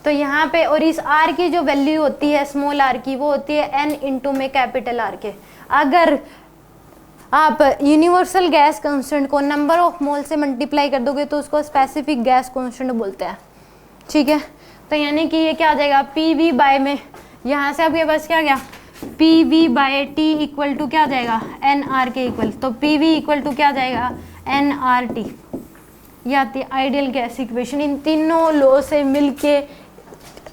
तो यहाँ पे और इस r की जो वैल्यू होती है स्मॉल r की, वो होती है n इंटू में कैपिटल R के। अगर आप यूनिवर्सल गैस कांस्टेंट को नंबर ऑफ मोल से मल्टीप्लाई कर दोगे तो उसको स्पेसिफिक गैस कांस्टेंट बोलते हैं। ठीक है, तो यानी कि ये क्या आ जाएगा, पी वी बाय में, यहाँ से अब ये बस क्या गया, P V by T equal to क्या आ जाएगा, एन आर के इक्वल। तो पी वी इक्वल टू क्या आ जाएगा, एन आर टी। ये आती है आइडियल गैस इक्वेशन। इन तीनों लॉ से मिलके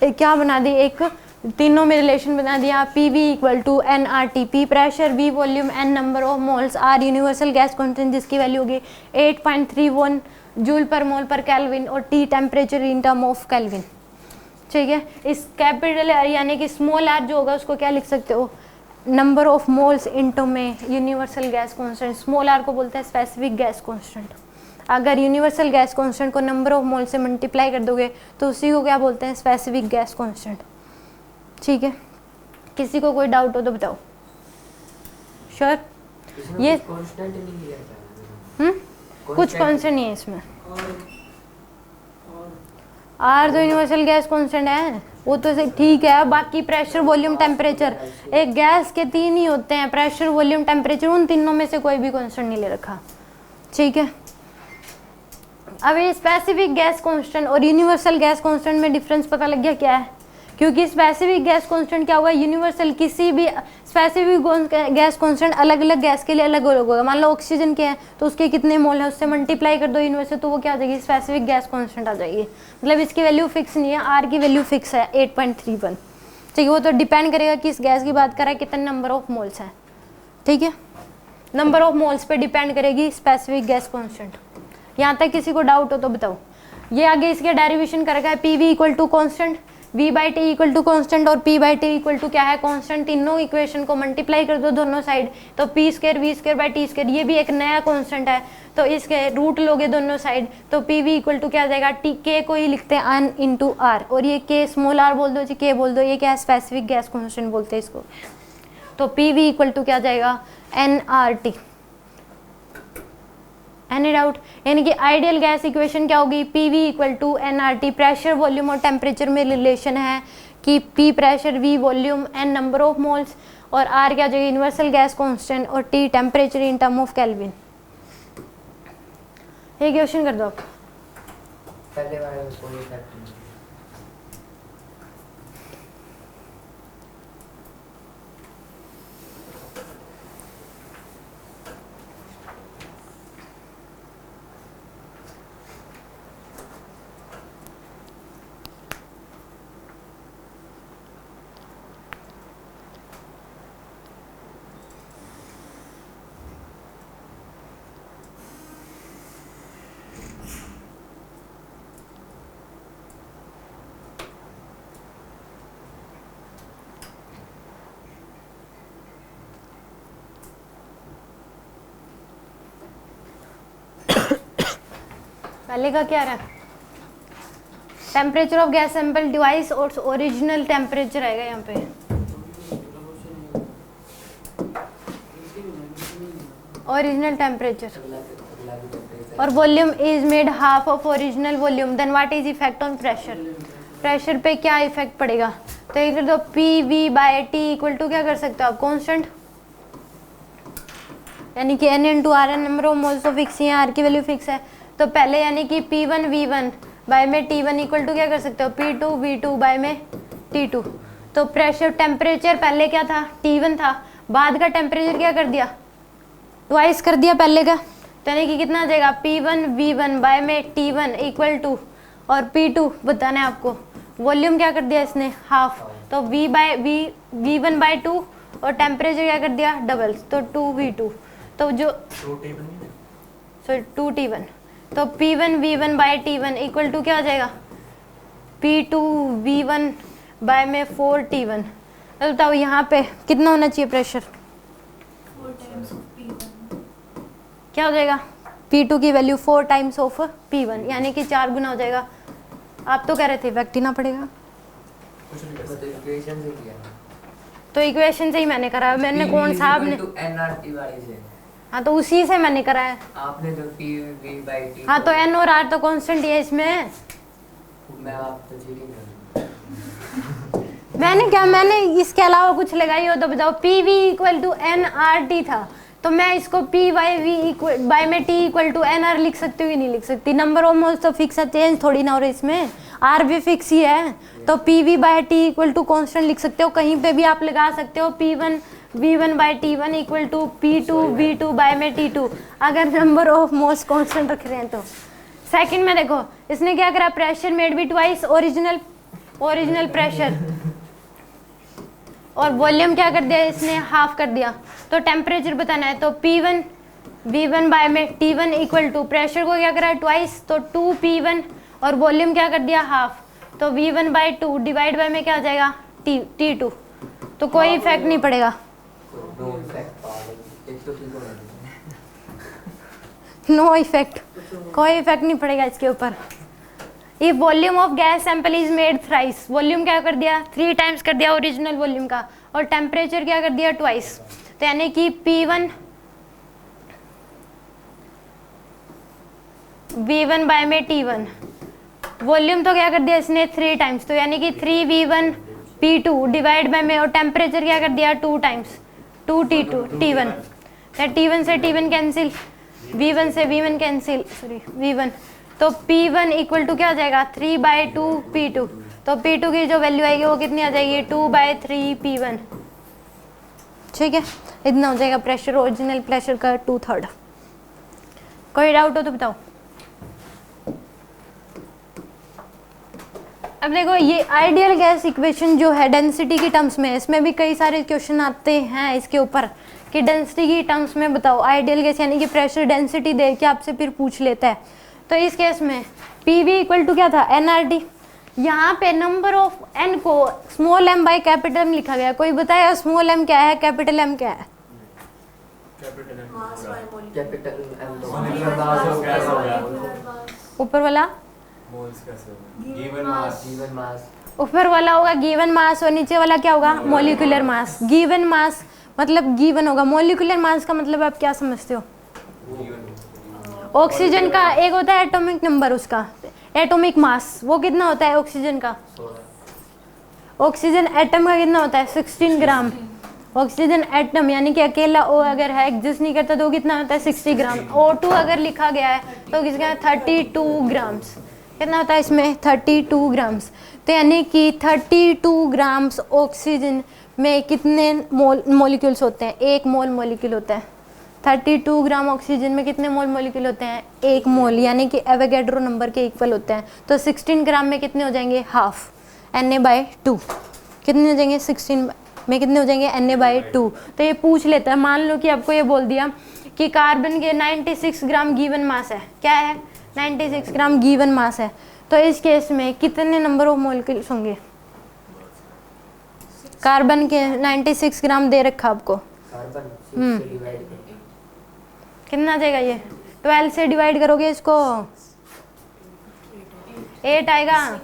क्या बना दी, एक तीनों में रिलेशन बना दिया। P V equal to N R T, P pressure, V volume, N number of moles, R universal gas constant जिसकी वैल्यू होगी 8.31 जूल पर मोल पर केल्विन, और T temperature in term of kelvin. ठीक है, इस कैपिटल आर यानी कि स्मॉल आर जो होगा उसको क्या लिख सकते हो, नंबर ऑफ मोल्स इनटू में universal gas constant. Small R को बोलते हैं स्पेसिफिक गैस कांस्टेंट। अगर यूनिवर्सल गैस कांस्टेंट को नंबर ऑफ मोल से मल्टीप्लाई कर दोगे तो उसी को क्या बोलते हैं, स्पेसिफिक गैस कांस्टेंट। ठीक है, किसी को कोई डाउट हो तो बताओ। श्योर? ये कांस्टेंट नहीं लिया था। कुछ कांस्टेंट नहीं है इसमें। आर तो यूनिवर्सल गैस कांस्टेंट है, वो तो ठीक है। बाकी प्रेशर, वॉल्यूम, टेम्परेचर, एक गैस के तीन ही होते हैं, प्रेशर, वॉल्यूम, टेम्परेचर, उन तीनों में से कोई भी कांस्टेंट नहीं ले रखा। ठीक है, अब ये स्पेसिफिक गैस कांस्टेंट और यूनिवर्सल गैस कांस्टेंट में डिफरेंस पता लग गया क्या है? क्योंकि स्पेसिफिक गैस कांस्टेंट क्या होगा, यूनिवर्सल किसी भी स्पेसिफिक गैस कांस्टेंट अलग अलग गैस के लिए अलग अलग होगा। मान लो ऑक्सीजन के है तो उसके कितने मोल है उससे मल्टीप्लाई कर दो यूनिवर्सल, तो वो क्या आ जाएगी, स्पेसिफिक गैस कांस्टेंट आ जाएगी। मतलब इसकी वैल्यू फिक्स नहीं है, आर की वैल्यू फिक्स है 8.31। ठीक है, वो तो डिपेंड करेगा कि इस गैस की बात करें कितने नंबर ऑफ मोल्स हैं। ठीक है, नंबर ऑफ मोल्स पे डिपेंड करेगी स्पेसिफिक गैस कांस्टेंट। यहाँ तक किसी को डाउट हो तो बताओ। ये आगे इसके डेरिवेशन कर रखा है, P V equal to constant, v by T equal to constant और p by T equal to क्या है, कॉन्स्टेंट। तीनों इक्वेशन को मल्टीप्लाई कर दो दोनों साइड, तो P square V square by T square, ये भी एक नया कॉन्स्टेंट है तो इसके रूट लोगे दोनों साइड, तो पी वी इक्वल टू क्या आ जाएगा, टी के को ही लिखते हैं एन इंटू आर, और ये के स्मॉल आर बोल दो जी, के बोल दो, ये क्या है, स्पेसिफिक गैस कॉन्स्टेंट बोलते हैं इसको। तो पी वी इक्वल टू क्या आ जाएगा, N R T. Any doubt? यानी कि आइडियल गैस इक्वेशन क्या होगी, P V equal to N R T. Pressure, volume और टेम्परेचर में रिलेशन है कि P pressure, V volume, N number of moles, और आर क्या जाएगा, यूनिवर्सल गैस कांस्टेंट, और T temperature in term of kelvin. ये क्वेश्चन कर दो आप। पहले वाले में कोई इफेक्ट नहीं। पहले का क्या रहा, temperature of gas sample device और ओरिजिनल टेम्परेचर आएगा यहाँ पे। ओरिजिनल टेम्परेचर और volume is made half of original volume, then what is effect on pressure. Pressure पे क्या इफेक्ट पड़ेगा, तो ये कर दो P V by T equal to क्या कर सकते हो आप, कॉन्स्टेंट, यानी कि N into R, N number of moles तो फिक्स ही है, आर की वैल्यू फिक्स है। तो पहले यानी कि P1 V1 बाय में T1 इक्वल टू क्या कर सकते हो, P2 V2 बाय में T2। तो प्रेशर, टेम्परेचर पहले क्या था, T1 था, बाद का टेम्परेचर क्या कर दिया, ट्वाइस कर दिया पहले का, तो यानी कि कितना आ जाएगा, P1 V1 बाय में T1 इक्वल टू, और P2 बताना है आपको, वॉल्यूम क्या कर दिया इसने, हाफ, तो V1 बाय 2, और टेम्परेचर क्या कर दिया, डबल, तो 2V2, तो जो 2T1, तो P1 V1 bye T1 equal to क्या आ जाएगा, P2 V1 बाय में 4T1। तो बताओ यहाँ पे कितना होना चाहिए प्रेशर, 4 times of P1। क्या हो जाएगा, P2 की वैल्यू 4 टाइम्स ऑफ P1, यानी कि 4 गुना हो जाएगा। आप तो कह रहे थे इफेक्ट ही ना पड़ेगा, तो इक्वेशन से ही मैंने करा, मैंने कौन सा आपने, nRT वाली से, हाँ तो उसी से मैंने करा है। आपने तो P V by T, हाँ तो N और R तो कांस्टेंट ही है इसमें। मैं आप तो चीटिंग कर, मैंने क्या, मैंने इसके अलावा कुछ लगाई हो तो बताओ। P V equal to N R T था, तो मैं इसको P by V equal by में T equal to N R लिख सकती हूँ, नहीं लिख सकती, नंबर ऑफ मोल्स तो फिक्स है, चेंज थोड़ी ना हो रहा इसमें, आर भी फिक्स ही है, तो P V by T equal to constant लिख सकते हो, कहीं पे भी आप लगा सकते हो, P1 V1 by T1 equal to P2 V2 bye में T2, अगर नंबर ऑफ मोल्स कांस्टेंट रख रहे हैं तो। सेकंड में देखो इसने क्या करा, pressure made be twice original pressure, और वॉल्यूम क्या कर दिया इसने, हाफ कर दिया। तो टेम्परेचर बताना है, तो P1 V1 बाय में T1 इक्वल टू, प्रेशर को क्या करा है ट्वाइस, तो 2P1, और वॉल्यूम क्या कर दिया हाफ, तो V1 बाय 2 डिवाइड बाय में क्या हो जाएगा T2। तो कोई इफेक्ट नहीं पड़ेगा, नो इफेक्ट पागल, एक तो ठीक हो गया। नो इफेक्ट, कोई इफेक्ट नहीं पड़ेगा इसके ऊपर। If volume of gas sample is made thrice, volume क्या कर दिया 3 टाइम्स कर दिया ओरिजिनल वॉल्यूम का, और टेम्परेचर क्या कर दिया ट्वाइस, तो यानी कि P1 V1 बाय में T1, वॉल्यूम तो क्या कर दिया इसने 3 टाइम्स, तो यानी कि 3V1 P2 डिवाइड बाय में, और टेम्परेचर क्या कर दिया 2 टाइम्स 2T2 T1, T1 से T1 कैंसिल, V1 से V1 कैंसिल, सॉरी V1, तो P1 इक्वल टू क्या आ जाएगा 3/2 P2, तो P2 की जो वैल्यू आएगी वो कितनी आ जाएगी 2/3 P1। ठीक है, इतना हो जाएगा प्रेशर, ओरिजिनल प्रेशर का 2/3। कोई डाउट हो तो बताओ। अब देखो ये आइडियल गैस इक्वेशन जो है डेंसिटी की टर्म्स में, इसमें भी कई सारे क्वेश्चन आते हैं इसके ऊपर कि डेंसिटी की टर्म्स में बताओ आइडियल गैस, यानी कि प्रेशर डेंसिटी दे के आपसे फिर पूछ लेता है। तो इस केस में PV इक्वल टू क्या था nRT, यहाँ पे नंबर ऑफ n को small m by capital M लिखा गया। कोई बताया स्मॉल m क्या है, कैपिटल M क्या है? कैपिटल एम ऊपर वाला मोल्स कैसे होगा, गिवन मास, जीवन मास, ऊपर वाला होगा गिवन मास और नीचे वाला क्या होगा मोलिकुलर मास। गिवन मास मतलब गिवन होगा, मोलिकुलर मास का मतलब आप क्या समझते हो? ऑक्सीजन का एक होता है एटॉमिक नंबर, उसका एटॉमिक मास, वो कितना होता है ऑक्सीजन का? ऑक्सीजन एटम का कितना होता है 16 ग्राम। ऑक्सीजन एटम यानी कि अकेला O अगर है एग्जिस्ट नहीं करता तो कितना होता है 60 ग्राम। O2 अगर लिखा गया है तो किसका 32 ग्राम्स, कितना होता है इसमें 32 ग्राम्स। तो यानी कि 32 ग्राम्स ऑक्सीजन में कितने मोलिक्यूल्स होते हैं? 1 मोल मोलिक्यूल होता है। 32 ग्राम ऑक्सीजन में कितने मोल मोलिक्यूल होते हैं? 1 मोल, यानी कि एवोगैड्रो नंबर के इक्वल होते हैं। तो 16 ग्राम में कितने हो जाएंगे हाफ, Na/2 कितने हो जाएंगे 16 में कितने हो जाएंगे Na/2। तो ये पूछ लेता है, मान लो कि आपको ये बोल दिया कि कार्बन के 96 ग्राम गिवन मास है, क्या है 96 ग्राम गिवन मास है, तो इस केस में कितने नंबर ऑफ मोलिक्यूल्स होंगे? कार्बन के 96 ग्राम दे रखा आपको, कार्बन 6 से डिवाइड करके कितना आ जाएगा ये 12 से डिवाइड करोगे इसको 8 आएगा।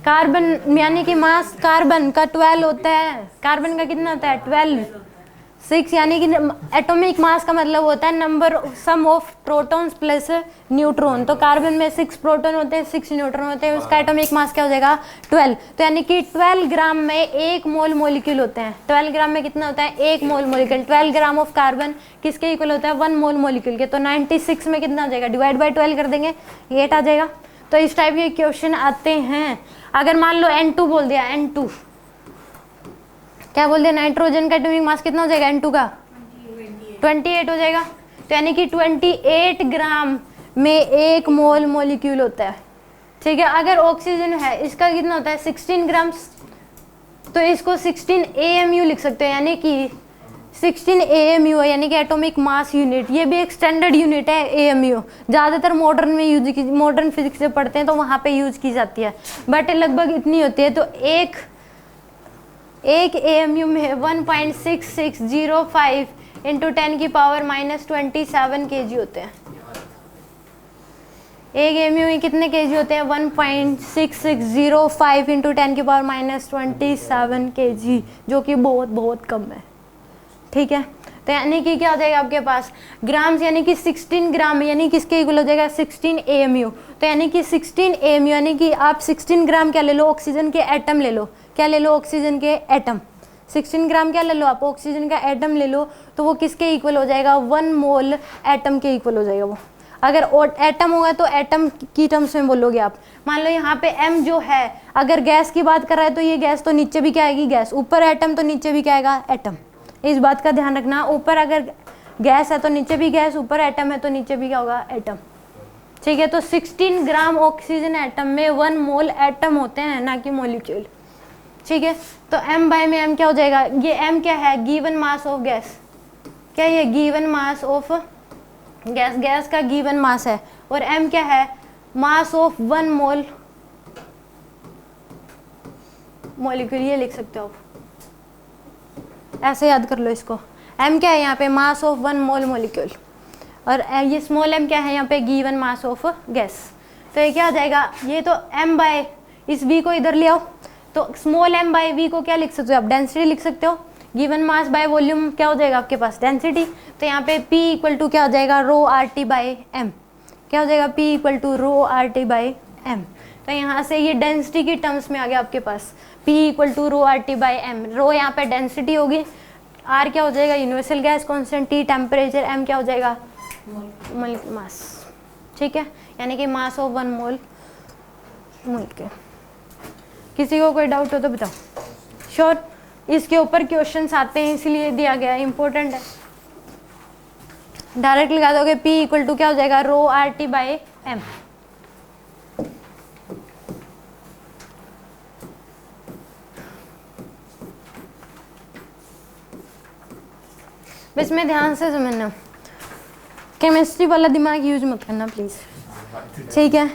कार्बन यानी कि मास कार्बन का 12 होता है, कार्बन का कितना होता है 12, 6 यानी कि एटॉमिक मास का मतलब होता है number sum of protons plus neutron. तो कार्बन में 6 प्रोटॉन होते हैं 6 न्यूट्रॉन होते हैं, उसका एटॉमिक मास क्या हो जाएगा 12। तो यानी कि 12 ग्राम में 1 मोल मोलिक्यूल होते हैं। 12 ग्राम में कितना होता है 1 मोल मोलिक्यूल। 12 ग्राम ऑफ कार्बन किसके इक्वल होता है 1 मोल मोलिक्यूल के। तो 96 में कितना आ जाएगा, डिवाइड बाय 12 कर देंगे 8 आ जाएगा। तो इस टाइप के क्वेश्चन आते हैं। अगर मान लो N2 बोल दिया, N2 क्या बोल दिया, नाइट्रोजन का एटॉमिक मास कितना हो जाएगा N2 का 28 हो जाएगा। तो यानी कि 28 ग्राम में 1 मोल मोलिक्यूल होता है। ठीक है, अगर ऑक्सीजन है इसका कितना होता है 16 ग्राम, तो इसको 16 AMU लिख सकते हैं, यानी कि 16 AMU है, यानी कि एटॉमिक मास यूनिट। ये भी एक स्टैंडर्ड यूनिट है AMU, ज़्यादातर मॉडर्न में यूज की, मॉडर्न फिजिक्स से पढ़ते हैं तो वहाँ पे यूज की जाती है, बट लगभग इतनी होती है। तो एक AMU में 1.6605 इंटू 10 की पावर -27 kg होते हैं। एक AMU में कितने kg होते हैं 1.6605 इंटू 10 की पावर -27 kg, जो कि बहुत बहुत कम है। ठीक है, तो यानी कि क्या हो जाएगा आपके पास ग्राम्स, यानी कि 16 ग्राम यानी किसके इक्वल हो जाएगा 16 AMU। तो यानी कि 16 AMU यानी कि आप 16 ग्राम क्या ले लो, ऑक्सीजन के एटम ले लो, क्या ले लो ऑक्सीजन के एटम। 16 ग्राम क्या ले लो आप, ऑक्सीजन का एटम ले लो, तो वो किसके इक्वल हो जाएगा 1 मोल एटम के इक्वल हो जाएगा वो। अगर एटम होगा तो एटम की टर्म्स में बोलोगे आप। मान लो यहाँ पे M जो है, अगर गैस की बात कर रहा है तो ये गैस, तो नीचे भी क्या आएगी गैस, ऊपर एटम तो नीचे भी क्या आएगा एटम। इस बात का ध्यान रखना, ऊपर अगर गैस है तो नीचे भी गैस, ऊपर एटम है तो नीचे भी क्या होगा एटम। ठीक है, तो 16 ग्राम ऑक्सीजन एटम में 1 मोल एटम होते हैं, ना कि मोलिक्यूल। ठीक है, तो m बाय में m क्या हो जाएगा, ये m क्या है, गिवन मास ऑफ गैस, क्या ये given mass of gas, gas का गिवन मास है, और m क्या है, मास ऑफ 1 मोल मॉलिक्यूल, ये लिख सकते हो आप, ऐसे याद कर लो इसको। m क्या है यहाँ पे, मास ऑफ 1 मोल मॉलिक्यूल, और ये स्मॉल m क्या है यहाँ पे, गिवन मास ऑफ गैस। तो ये क्या आ जाएगा, ये तो m बाय इस v को इधर ले आओ, तो स्मॉल m बाय v को क्या लिख सकते हो आप, डेंसिटी लिख सकते हो। गिवन मास बाय वॉल्यूम क्या हो जाएगा आपके पास, डेंसिटी। तो यहाँ पे p इक्वल टू क्या हो जाएगा, rho R T by M, क्या हो जाएगा, p equal to rho R T by M. तो यहाँ से ये डेंसिटी की टर्म्स में आ गया आपके पास, p equal to rho R T by M. Rho यहाँ पे डेंसिटी होगी, r क्या हो जाएगा, universal gas constant, t temperature, m क्या हो जाएगा, मोल मास। ठीक है, यानी कि मास ऑफ 1 मोल मॉलिक्यूल। किसी को कोई डाउट हो तो बताओ। श्योर, इसके ऊपर क्वेश्चंस आते हैं इसलिए दिया गया है, इंपॉर्टेंट है। डायरेक्ट लगा दोगे, p इक्वल टू क्या हो जाएगा, rho R T by M. बस में ध्यान से समझना, केमिस्ट्री वाला दिमाग यूज मत करना प्लीज, ठीक है।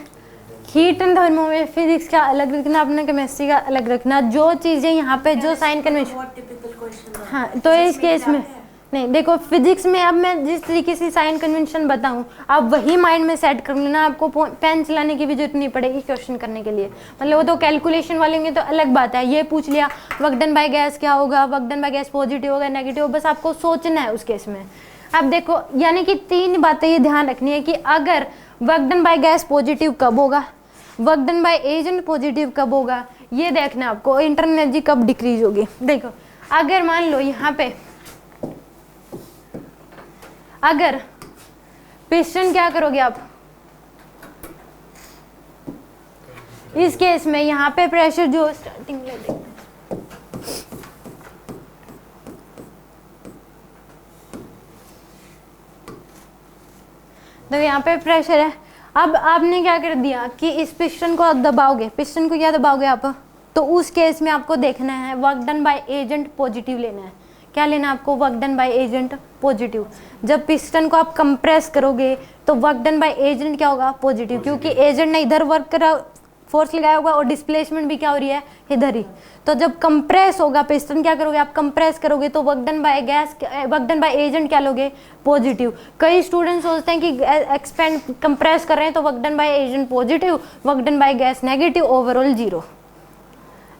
हीट एंड थर्मो में फिजिक्स का अलग रखना, अपने केमिस्ट्री का अलग रखना। जो चीज़ें यहाँ पे जो साइन कन्वेंशन, बहुत टिपिकल क्वेश्चन है। हाँ, तो इस केस में नहीं, देखो फिजिक्स में अब मैं जिस तरीके से साइन कन्वेंशन बताऊँ आप वही माइंड में सेट कर लेना, आपको पेन चलाने की भी जरूरत नहीं पड़ेगी क्वेश्चन करने के लिए। मतलब वो तो कैलकुलेशन वाले होंगे तो अलग बात है, ये पूछ लिया वर्क डन बाय गैस क्या होगा, work done by gas positive होगा नेगेटिव, बस आपको सोचना है उस केस में। अब देखो, यानी कि 3 बातें ये ध्यान रखनी है कि अगर work done by gas positive कब होगा, work done by agent positive कब होगा, ये देखना है आपको, इंटरनल एनर्जी कब डिक्रीज होगी। देखो अगर मान लो यहाँ पे अगर पिस्टन क्या करोगे आप, इस केस में यहाँ पे प्रेशर जो स्टार्टिंग में देखते हैं, तो यहाँ पे प्रेशर है। अब आपने क्या कर दिया कि इस पिस्टन को आप दबाओगे, पिस्टन को क्या दबाओगे आप, तो उस केस में आपको देखना है work done by agent positive लेना है। क्या लेना है आपको, work done by agent positive. जब पिस्टन को आप कंप्रेस करोगे तो वर्क डन बाय एजेंट क्या होगा, पॉजिटिव, क्योंकि एजेंट ने इधर वर्क करा, फोर्स लगाया होगा, और डिस्प्लेसमेंट भी क्या हो रही है, इधर ही। तो जब कंप्रेस होगा पिस्टन, क्या करोगे आप, कंप्रेस करोगे तो work done by gas, work done by agent क्या लोगे, पॉजिटिव। कई स्टूडेंट सोचते हैं कि एक्सपेंड कंप्रेस कर रहे हैं तो work done by agent positive, work done by gas negative, overall 0।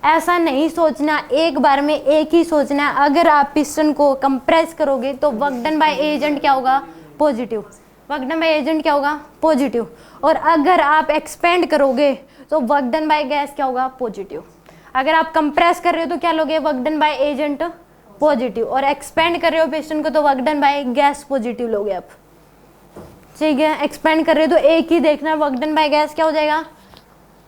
ऐसा नहीं सोचना, एक बार में एक ही सोचना है। अगर आप पिस्टन को कंप्रेस करोगे तो वर्क डन बाय एजेंट क्या होगा, positive, work done by agent क्या होगा, पॉजिटिव। और अगर आप एक्सपेंड करोगे तो वर्क डन बाय गैस क्या होगा, पॉजिटिव। अगर आप कंप्रेस कर रहे हो तो क्या लोगे, work done by agent positive, और एक्सपेंड कर रहे हो पिस्टन को तो work done by gas positive लोगे आप। ठीक है, एक्सपेंड कर रहे हो तो एक ही देखना, वर्क डन बाय गैस क्या हो जाएगा,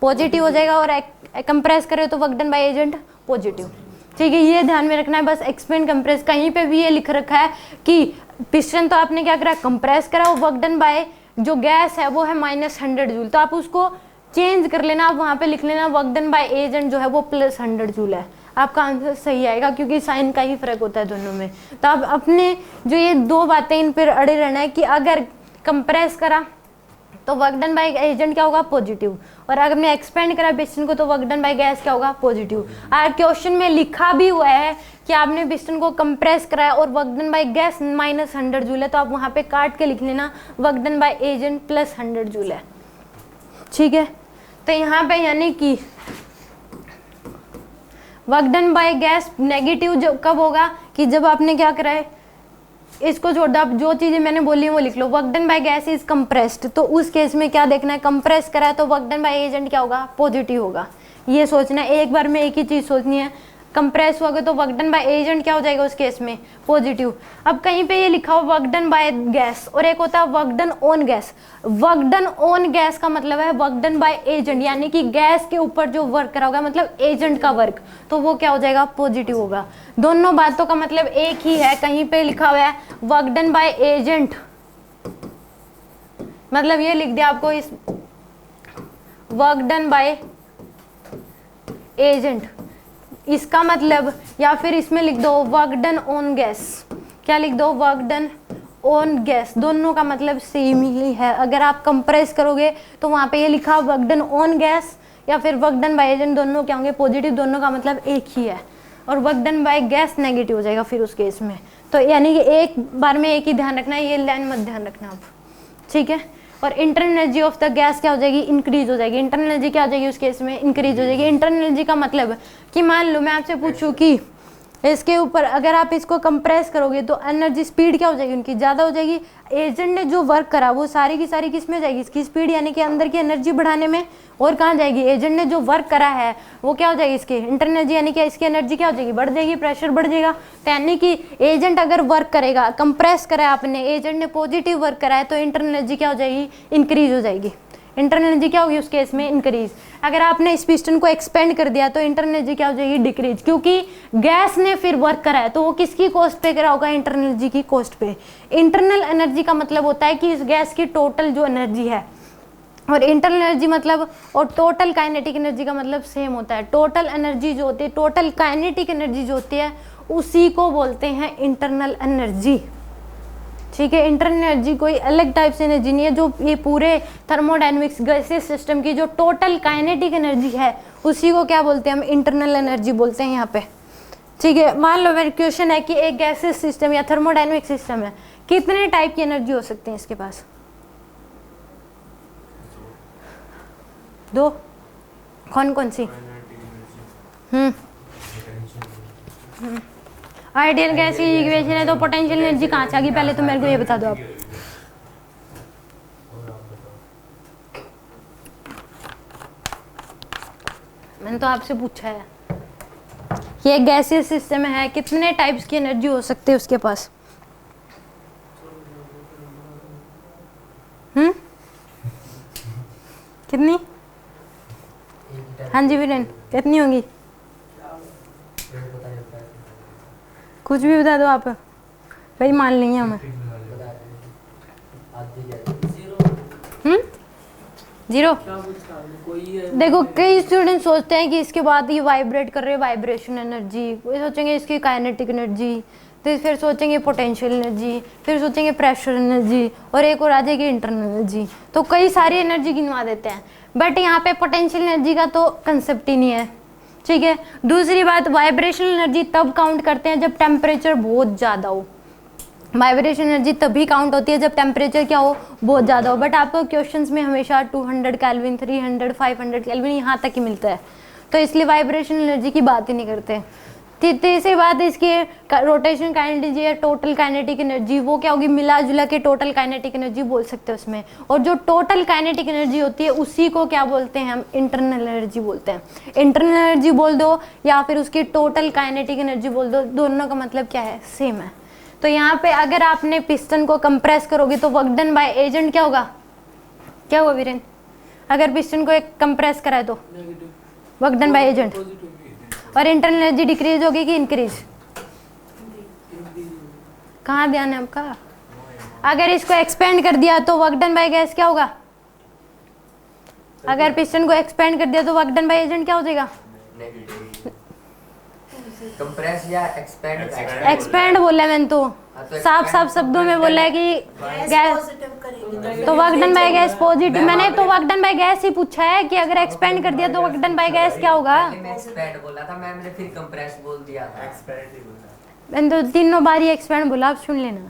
पॉजिटिव हो जाएगा, और कंप्रेस कर रहे हो तो work done by agent positive. ठीक है, ये ध्यान में रखना है बस। एक्सपेंड कंप्रेस, कहीं पे भी ये लिख रखा है कि पिस्टन तो आपने क्या करा, कंप्रेस करा, वर्क डन बाय जो गैस है वो है -100 जूल, तो आप उसको चेंज कर लेना, आप वहाँ पे लिख लेना वर्क डन बाय एजेंट जो है वो +100 जूल है। आपका आंसर सही आएगा, क्योंकि साइन का ही फर्क होता है दोनों में। तो आप अपने जो ये 2 बातें इन पर अड़े रहना है कि अगर कंप्रेस करा तो वर्क डन बाय एजेंट क्या होगा, पॉजिटिव, और अगर हमने एक्सपेंड करा पिस्टन को तो वर्क डन बाय गैस क्या होगा, पॉजिटिव। और क्वेश्चन में लिखा भी हुआ है कि आपने पिस्टन को कंप्रेस कराया और work done by gas -100 joule है, तो आप वहाँ पे काट के लिख लेना work done by agent +100 joule है। ठीक है, तो यहाँ पे यानी कि work done by gas negative जो कब होगा, कि जब आपने क्या करा है, इसको छोड़ दो, आप जो चीजें मैंने बोली है वो लिख लो। Work done by gas is compressed, तो उस केस में क्या देखना है, कंप्रेस करा है तो वर्क डन बाय एजेंट क्या होगा, पॉजिटिव होगा। ये सोचना है, एक बार में एक ही चीज सोचनी है। कंप्रेस होगा तो वर्क डन बाय एजेंट क्या हो जाएगा उस केस में, पॉजिटिव। अब कहीं पे ये लिखा हो वर्क डन बाय गैस, और एक होता है work done on gas. Work done on gas का मतलब है वर्क डन बाय एजेंट, यानी कि गैस के ऊपर जो वर्क करा होगा, मतलब एजेंट का वर्क, तो वो क्या हो जाएगा, पॉजिटिव होगा। दोनों बातों का मतलब एक ही है। कहीं पे लिखा हुआ है वर्क डन बाय एजेंट, मतलब ये लिख दिया आपको, इस वर्क डन बाय एजेंट इसका मतलब, या फिर इसमें लिख दो वर्क डन ऑन गैस। क्या लिख दो? Work done on gas. दोनों का मतलब सेम ही है। अगर आप कंप्रेस करोगे तो वहाँ पे ये लिखा वर्क डन ऑन गैस या फिर वर्क डन बाय एजेंट, दोनों क्या होंगे? पॉजिटिव। दोनों का मतलब एक ही है। और work done by gas negative हो जाएगा फिर उस केस में। तो यानी कि एक बार में एक ही ध्यान रखना है, ये लाइन मत ध्यान रखना आप, ठीक है। और internal energy of the gas क्या हो जाएगी? इंक्रीज हो जाएगी। इंटरनल एनर्जी क्या हो जाएगी उस केस में? इंक्रीज हो जाएगी। इंटरनल एनर्जी का मतलब कि मान लो मैं आपसे पूछूं कि इसके ऊपर अगर आप इसको कंप्रेस करोगे तो एनर्जी स्पीड क्या हो जाएगी? उनकी ज़्यादा हो जाएगी। एजेंट ने जो वर्क करा वो सारी की सारी किस में जाएगी? इसकी स्पीड यानी कि अंदर की एनर्जी बढ़ाने में। और कहाँ जाएगी? एजेंट ने जो वर्क करा है वो क्या हो जाएगी? इसकी इंटरनल एनर्जी यानी कि इसकी एनर्जी क्या हो जाएगी? बढ़ जाएगी, प्रेशर बढ़ जाएगा। तो यानी कि एजेंट अगर वर्क करेगा, कंप्रेस करा है आपने, एजेंट ने पॉजिटिव वर्क करा है, तो इंटरनल एनर्जी क्या हो जाएगी? इंक्रीज हो जाएगी। इंटरनल एनर्जी क्या होगी उस केस में? इंक्रीज। अगर आपने इस पिस्टन को एक्सपेंड कर दिया तो इंटरनल एनर्जी क्या हो जाएगी? डिक्रीज। क्योंकि गैस ने फिर वर्क करा है तो वो किसकी कॉस्ट पे करा होगा? इंटरनल एनर्जी की कॉस्ट पे। इंटरनल एनर्जी का मतलब होता है कि इस गैस की टोटल जो एनर्जी है, और इंटरनल एनर्जी मतलब और टोटल काइनेटिक एनर्जी का मतलब सेम होता है। टोटल एनर्जी जो होती है, टोटल काइनेटिक एनर्जी जो होती है, उसी को बोलते हैं इंटरनल एनर्जी, ठीक है। इंटरनल एनर्जी कोई अलग टाइप से एनर्जी नहीं है। जो ये पूरे थर्मोडायनेमिक्स गैसेस सिस्टम की जो टोटल काइनेटिक एनर्जी है उसी को क्या बोलते हैं? हम इंटरनल एनर्जी बोलते हैं यहाँ पे, ठीक है। मान लो मेरा क्वेश्चन है कि एक गैसेस सिस्टम या थर्मोडायनेमिक सिस्टम है, कितने टाइप की एनर्जी हो सकती है इसके पास? 2। कौन कौन सी? आइडियल गैस की इक्वेशन है तो पोटेंशियल एनर्जी कहाँ से आ गई? पहले तो मेरे को ये बता दो आप। मैंने तो आपसे पूछा है ये गैसीय सिस्टम है, कितने टाइप्स की एनर्जी हो सकती है उसके पास? कितनी? हाँ जी वीरेन, कितनी होंगी? कुछ भी बता दो आप, वही मान लेंगे हमें। 0। देखो कई स्टूडेंट सोचते हैं कि इसके बाद ये वाइब्रेट कर रहे हैं, वाइब्रेशन एनर्जी, कोई सोचेंगे इसकी काइनेटिक एनर्जी, तो फिर सोचेंगे पोटेंशियल एनर्जी, फिर सोचेंगे प्रेशर एनर्जी, और एक और आ जाएगी इंटरनल एनर्जी। तो कई सारी एनर्जी गिनवा देते हैं, बट यहाँ पे पोटेंशियल एनर्जी का तो कंसेप्ट ही नहीं है, ठीक है। दूसरी बात, वाइब्रेशनल एनर्जी तब काउंट करते हैं जब टेम्परेचर बहुत ज़्यादा हो। वाइब्रेशन एनर्जी तभी काउंट होती है जब टेम्परेचर क्या हो? बहुत ज़्यादा हो। बट आपको क्वेश्चंस में हमेशा 200 केल्विन, 300, 500 केल्विन यहाँ तक ही मिलता है, तो इसलिए वाइब्रेशन एनर्जी की बात ही नहीं करते। तीसरी बात, इसकी रोटेशन काइनेटिक या टोटल काइनेटिक एनर्जी, वो क्या होगी? मिला जुला के टोटल काइनेटिक एनर्जी बोल सकते हैं उसमें। और जो टोटल काइनेटिक एनर्जी होती है उसी को क्या बोलते हैं? हम इंटरनल एनर्जी बोलते हैं। इंटरनल एनर्जी बोल दो या फिर उसकी टोटल काइनेटिक एनर्जी बोल दो, दोनों का मतलब क्या है? सेम है। तो यहाँ पे अगर आपने पिस्टन को कंप्रेस करोगे तो वर्क डन बाय एजेंट क्या होगा? क्या होगा वीरेन? अगर पिस्टन को एक कंप्रेस करा है तो वर्क डन बाय एजेंट, और इंटरनल एनर्जी डिक्रीज होगी कि इंक्रीज? कहाँ ध्यान है आपका? अगर इसको एक्सपेंड कर दिया तो वर्क डन बाय गैस क्या होगा? अगर पिस्टन को एक्सपेंड कर दिया तो वर्क डन बाय एजेंट क्या हो जाएगा? कंप्रेस या एक्सपेंड? एक्सपेंड बोला मैंने तो, साफ साफ शब्दों में बोला है कि गैस, तो work done by gas positive. मैंने तो वर्क डन बाय गैस ही पूछा है कि अगर एक्सपेंड कर दिया तो वर्क डन बाय गैस क्या होगा? मैं एक्सपेंड बोला था, मैंने फिर कंप्रेस बोल दिया था। एक्सपेंड ही बोला। मैंने तो तीनों बार ही एक्सपेंड बोला, आप सुन लेना,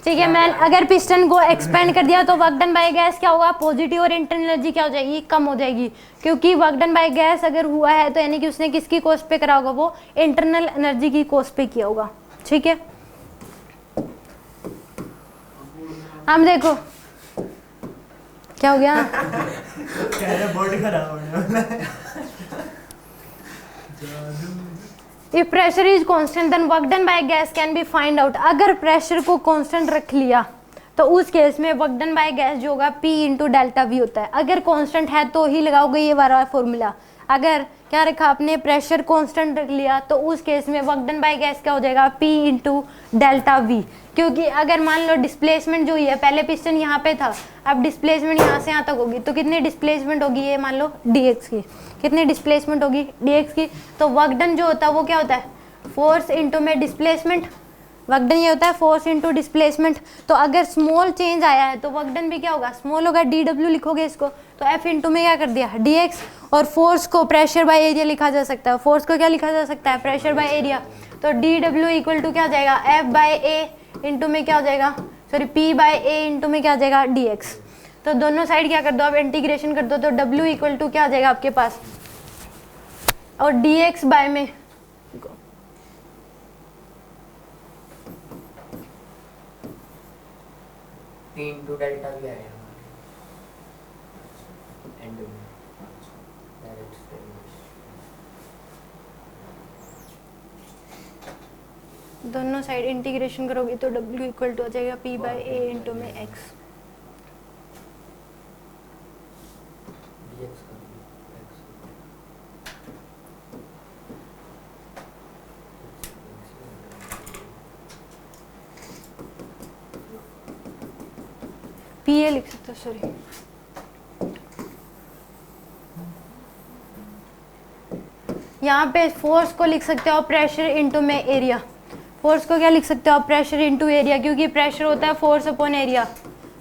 ठीक है। मैं अगर पिस्टन को एक्सपेंड कर दिया तो वर्क डन बाय गैस क्या होगा? पॉजिटिव। और इंटरनल एनर्जी क्या हो जाएगी? कम हो जाएगी, क्योंकि वर्क डन बाय गैस अगर हुआ है तो यानी कि उसने किसकी कॉस्ट पे करा होगा? वो इंटरनल एनर्जी की कॉस्ट पे किया होगा, ठीक है। हम देखो क्या हो गया? बॉडी खराब होने वाला है। If pressure is constant then work done by gas can be find out। अगर प्रेशर को कांस्टेंट रख लिया तो उस केस में वर्क डन बाय गैस जो होगा P इंटू डेल्टा V होता है। अगर कांस्टेंट है तो ही लगाओगे ये वाला फॉर्मूला, अगर क्या रखा आपने, प्रेशर कांस्टेंट रख लिया, तो उस केस में वर्क डन बाय गैस क्या हो जाएगा, P इंटू डेल्टा वी। क्योंकि अगर मान लो डिस्प्लेसमेंट जो ही है, पहले पिस्टन यहाँ पे था, अब डिस्प्लेसमेंट यहाँ से यहाँ तक होगी, तो कितनी डिस्प्लेसमेंट होगी, ये मान लो dx की, कितनी डिस्प्लेसमेंट होगी dx की। तो वर्क डन जो होता है वो क्या होता है, फोर्स इंटू में डिस्प्लेसमेंट, वर्क डन ये होता है फोर्स इंटू डिस्प्लेसमेंट। तो अगर स्मॉल चेंज आया है तो वर्क डन भी क्या होगा, स्मॉल होगा, dw लिखोगे इसको, तो F इंटू में क्या कर दिया dx। और फोर्स को प्रेशर बाय एरिया लिखा जा सकता है, फोर्स को क्या लिखा जा सकता है, प्रेशर बाय एरिया। तो dw इक्वल टू क्या हो जाएगा, F बाय ए इंटू में क्या हो जाएगा, सॉरी P बाय ए इंटू में क्या हो जाएगा dx। तो दोनों साइड क्या कर दो, आप इंटीग्रेशन कर दो, तो w इक्वल टू क्या आ जाएगा आपके पास, और dx बाय में P इंटू डेल्टा भी आएगा एंड में डायरेक्ट दोनों साइड इंटीग्रेशन करोगे तो w इक्वल टू आ जाएगा P बाय ए इंटू में x। dx का x पी ए लिख सकते हो, सॉरी यहाँ पे फोर्स को लिख सकते हो प्रेशर इंटू में एरिया। फोर्स को क्या लिख सकते हो आप, प्रेशर इंटू एरिया, क्योंकि प्रेशर होता है फोर्स अपॉन एरिया,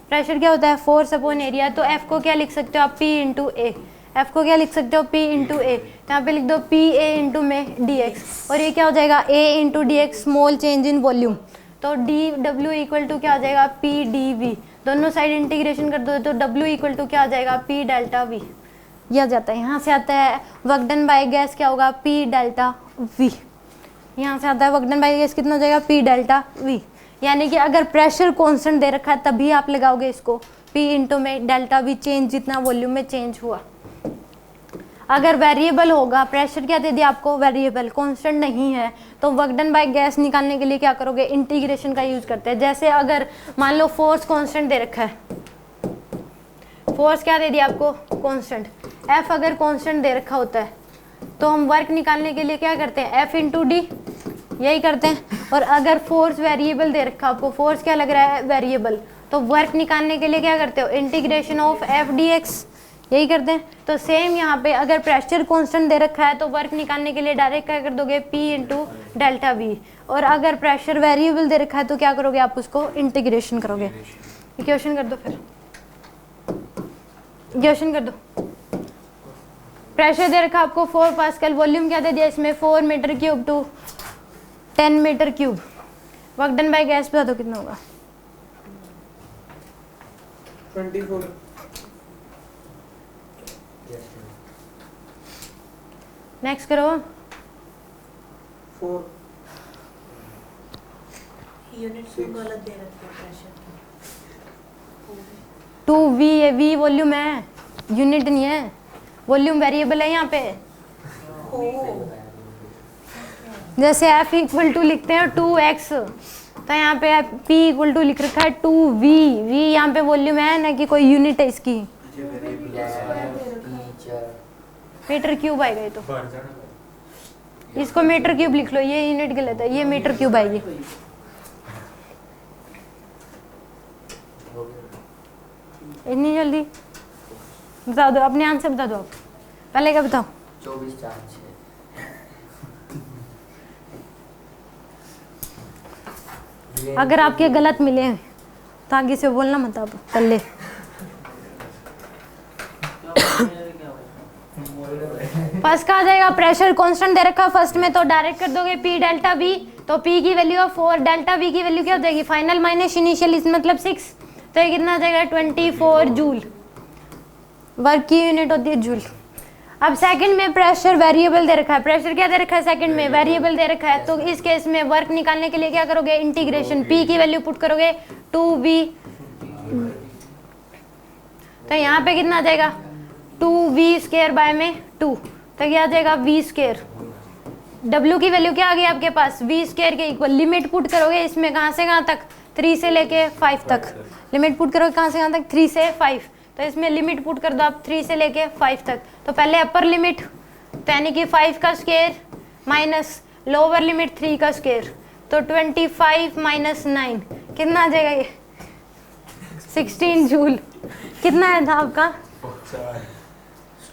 प्रेशर क्या होता है फोर्स अपॉन एरिया। तो एफ को क्या लिख सकते हो आप, पी इंटू ए, एफ को क्या लिख सकते हो पी इंटू ए, यहाँ पे लिख दो पी ए इंटू में डी एक्स, और ये क्या हो जाएगा A into D X, small change in volume. तो डी डब्ल्यू इक्वल टू क्या आ जाएगा, पी डी वी, दोनों साइड इंटीग्रेशन कर दो तो डब्ल्यू इक्वल टू क्या आ जाएगा, पी डेल्टा वी। यह आ जाता है, यहाँ से आता है वर्क डन बाय गैस क्या होगा, पी डेल्टा वी। यहाँ से आता है वर्क डन बाय गैस कितना हो जाएगा, पी डेल्टा वी। यानी कि अगर प्रेशर कांस्टेंट दे रखा है तभी आप लगाओगे इसको पी इंटू में डेल्टा वी, चेंज जितना वॉल्यूम में चेंज हुआ। अगर वेरिएबल होगा, प्रेशर क्या दे दिया आपको, वेरिएबल, कांस्टेंट नहीं है, तो वर्क डन बाय गैस निकालने के लिए क्या करोगे, इंटीग्रेशन का यूज करते हैं। जैसे अगर मान लो फोर्स कांस्टेंट दे रखा है, फोर्स क्या दे दिया आपको, कांस्टेंट, एफ अगर कांस्टेंट दे रखा होता है तो हम वर्क निकालने के लिए क्या करते हैं, एफ इंटू डी, यही करते हैं। और अगर फोर्स वेरिएबल दे रखा आपको, फोर्स क्या लग रहा है, वेरिएबल, तो वर्क निकालने के लिए क्या करते हो, integration of F D x, यही करते हैं। तो सेम यहाँ पे अगर प्रेशर कांस्टेंट दे रखा है तो वर्क निकालने के लिए डायरेक्ट क्या कर दोगे, पी इंटू डेल्टा वी। और अगर प्रेशर वेरिएबल दे रखा है तो क्या करोगे आप, उसको इंटीग्रेशन करोगे। इक्वेशन कर दो, फिर इक्वेशन कर दो। प्रेशर दे रखा आपको 4 पास्कल, वॉल्यूम क्या दे दिया इसमें 4 metre cube to 10 metre cube. Work done by gas बता दो कितना होगा, 24। नेक्स्ट करो। 4 यूनिट्स में गलत दे रखी है प्रेशर की। 2v, ये v वॉल्यूम है, यूनिट नहीं है, वॉल्यूम वेरिएबल है यहाँ पे। जैसे f इक्वल टू लिखते हैं 2x, तो यहाँ पे p इक्वल टू लिख रखा है 2v, v यहाँ पे वॉल्यूम है ना कि कोई यूनिट है इसकी, मीटर क्यूब आएगा ये तो, इसको मीटर क्यूब लिख लो, ये यूनिट गलत है, ये मीटर क्यूब आएगी। इतनी जल्दी बता दो, अपने आंसर बता दो आप, पहले क्या बताओ, 24 4 6। अगर आपके गलत मिले तो आगे से बोलना मत आप पहले। फर्स्ट का आ जाएगा प्रेशर कांस्टेंट दे रखा फर्स्ट में, तो डायरेक्ट कर दोगे पी डेल्टा वी, तो पी की वैल्यू है 4, डेल्टा वी की वैल्यू क्या हो जाएगी, फाइनल माइनस इनिशियल, इस मतलब 6, तो ये कितना आ जाएगा 24 जूल। वर्क की यूनिट होती है जूल। अब सेकंड में प्रेशर वेरिएबल दे रखा है, प्रेशर क्या दे रखा है सेकंड में, वेरिएबल दे रखा है, तो इस केस में वर्क निकालने के लिए क्या करोगे, इंटीग्रेशन, पी की वैल्यू पुट करोगे 2v, तो यहाँ पे कितना आ जाएगा 2v स्क्वायर बाय में 2, तो क्या आ जाएगा v स्क्वायर। w की वैल्यू क्या आ गई आपके पास, v स्क्वायर के इक्वल, लिमिट पुट करोगे इसमें कहाँ से कहाँ तक, 3 से लेके 5 तक, लिमिट पुट करोगे कहाँ से कहाँ तक, 3 से 5, तो इसमें लिमिट पुट कर दो आप 3 से लेके 5 तक। तो पहले अपर लिमिट तो यानी कि 5 का स्क्वायर माइनस लोअर लिमिट 3 का स्क्वायर, तो 25 माइनस 9 कितना आ जाएगा ये 16 जूल। कितना है था आपका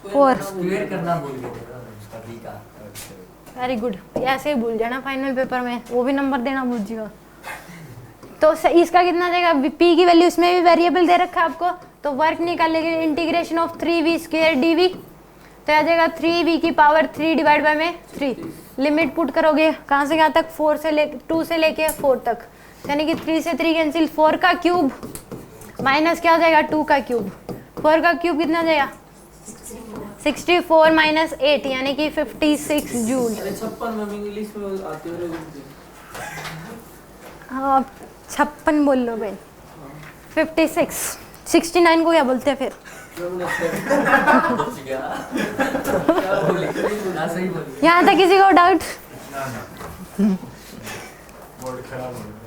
4। स्क्वायर करना भूल गए थे तभी का। वेरी गुड, ऐसे ही भूल जाना फाइनल पेपर में, वो भी नंबर देना भूल जाएगा। तो इसका कितना आ जाएगा, पी की वैल्यू इसमें भी वेरिएबल दे रखा है आपको, तो वर्क निकालेंगे integration of 3v square dv, तो आ जाएगा 3v की पावर 3 डिवाइड बाय में 3। लिमिट पुट करोगे कहाँ से कहाँ तक, 2 से लेके 4 तक, यानी कि 3 से 3 कैंसिल, 4 का क्यूब माइनस क्या हो जाएगा 2 का क्यूब, 4 का क्यूब कितना आ जाएगा 64 माइनस 8 यानी कि 56 जूल। 56 में इंग्लिश में आते हो हाँ 56 बोल लो भाई, 56 69 को क्या बोलते हैं फिर, यहाँ तक किसी को डाउट? बोर्ड खराब हो गया।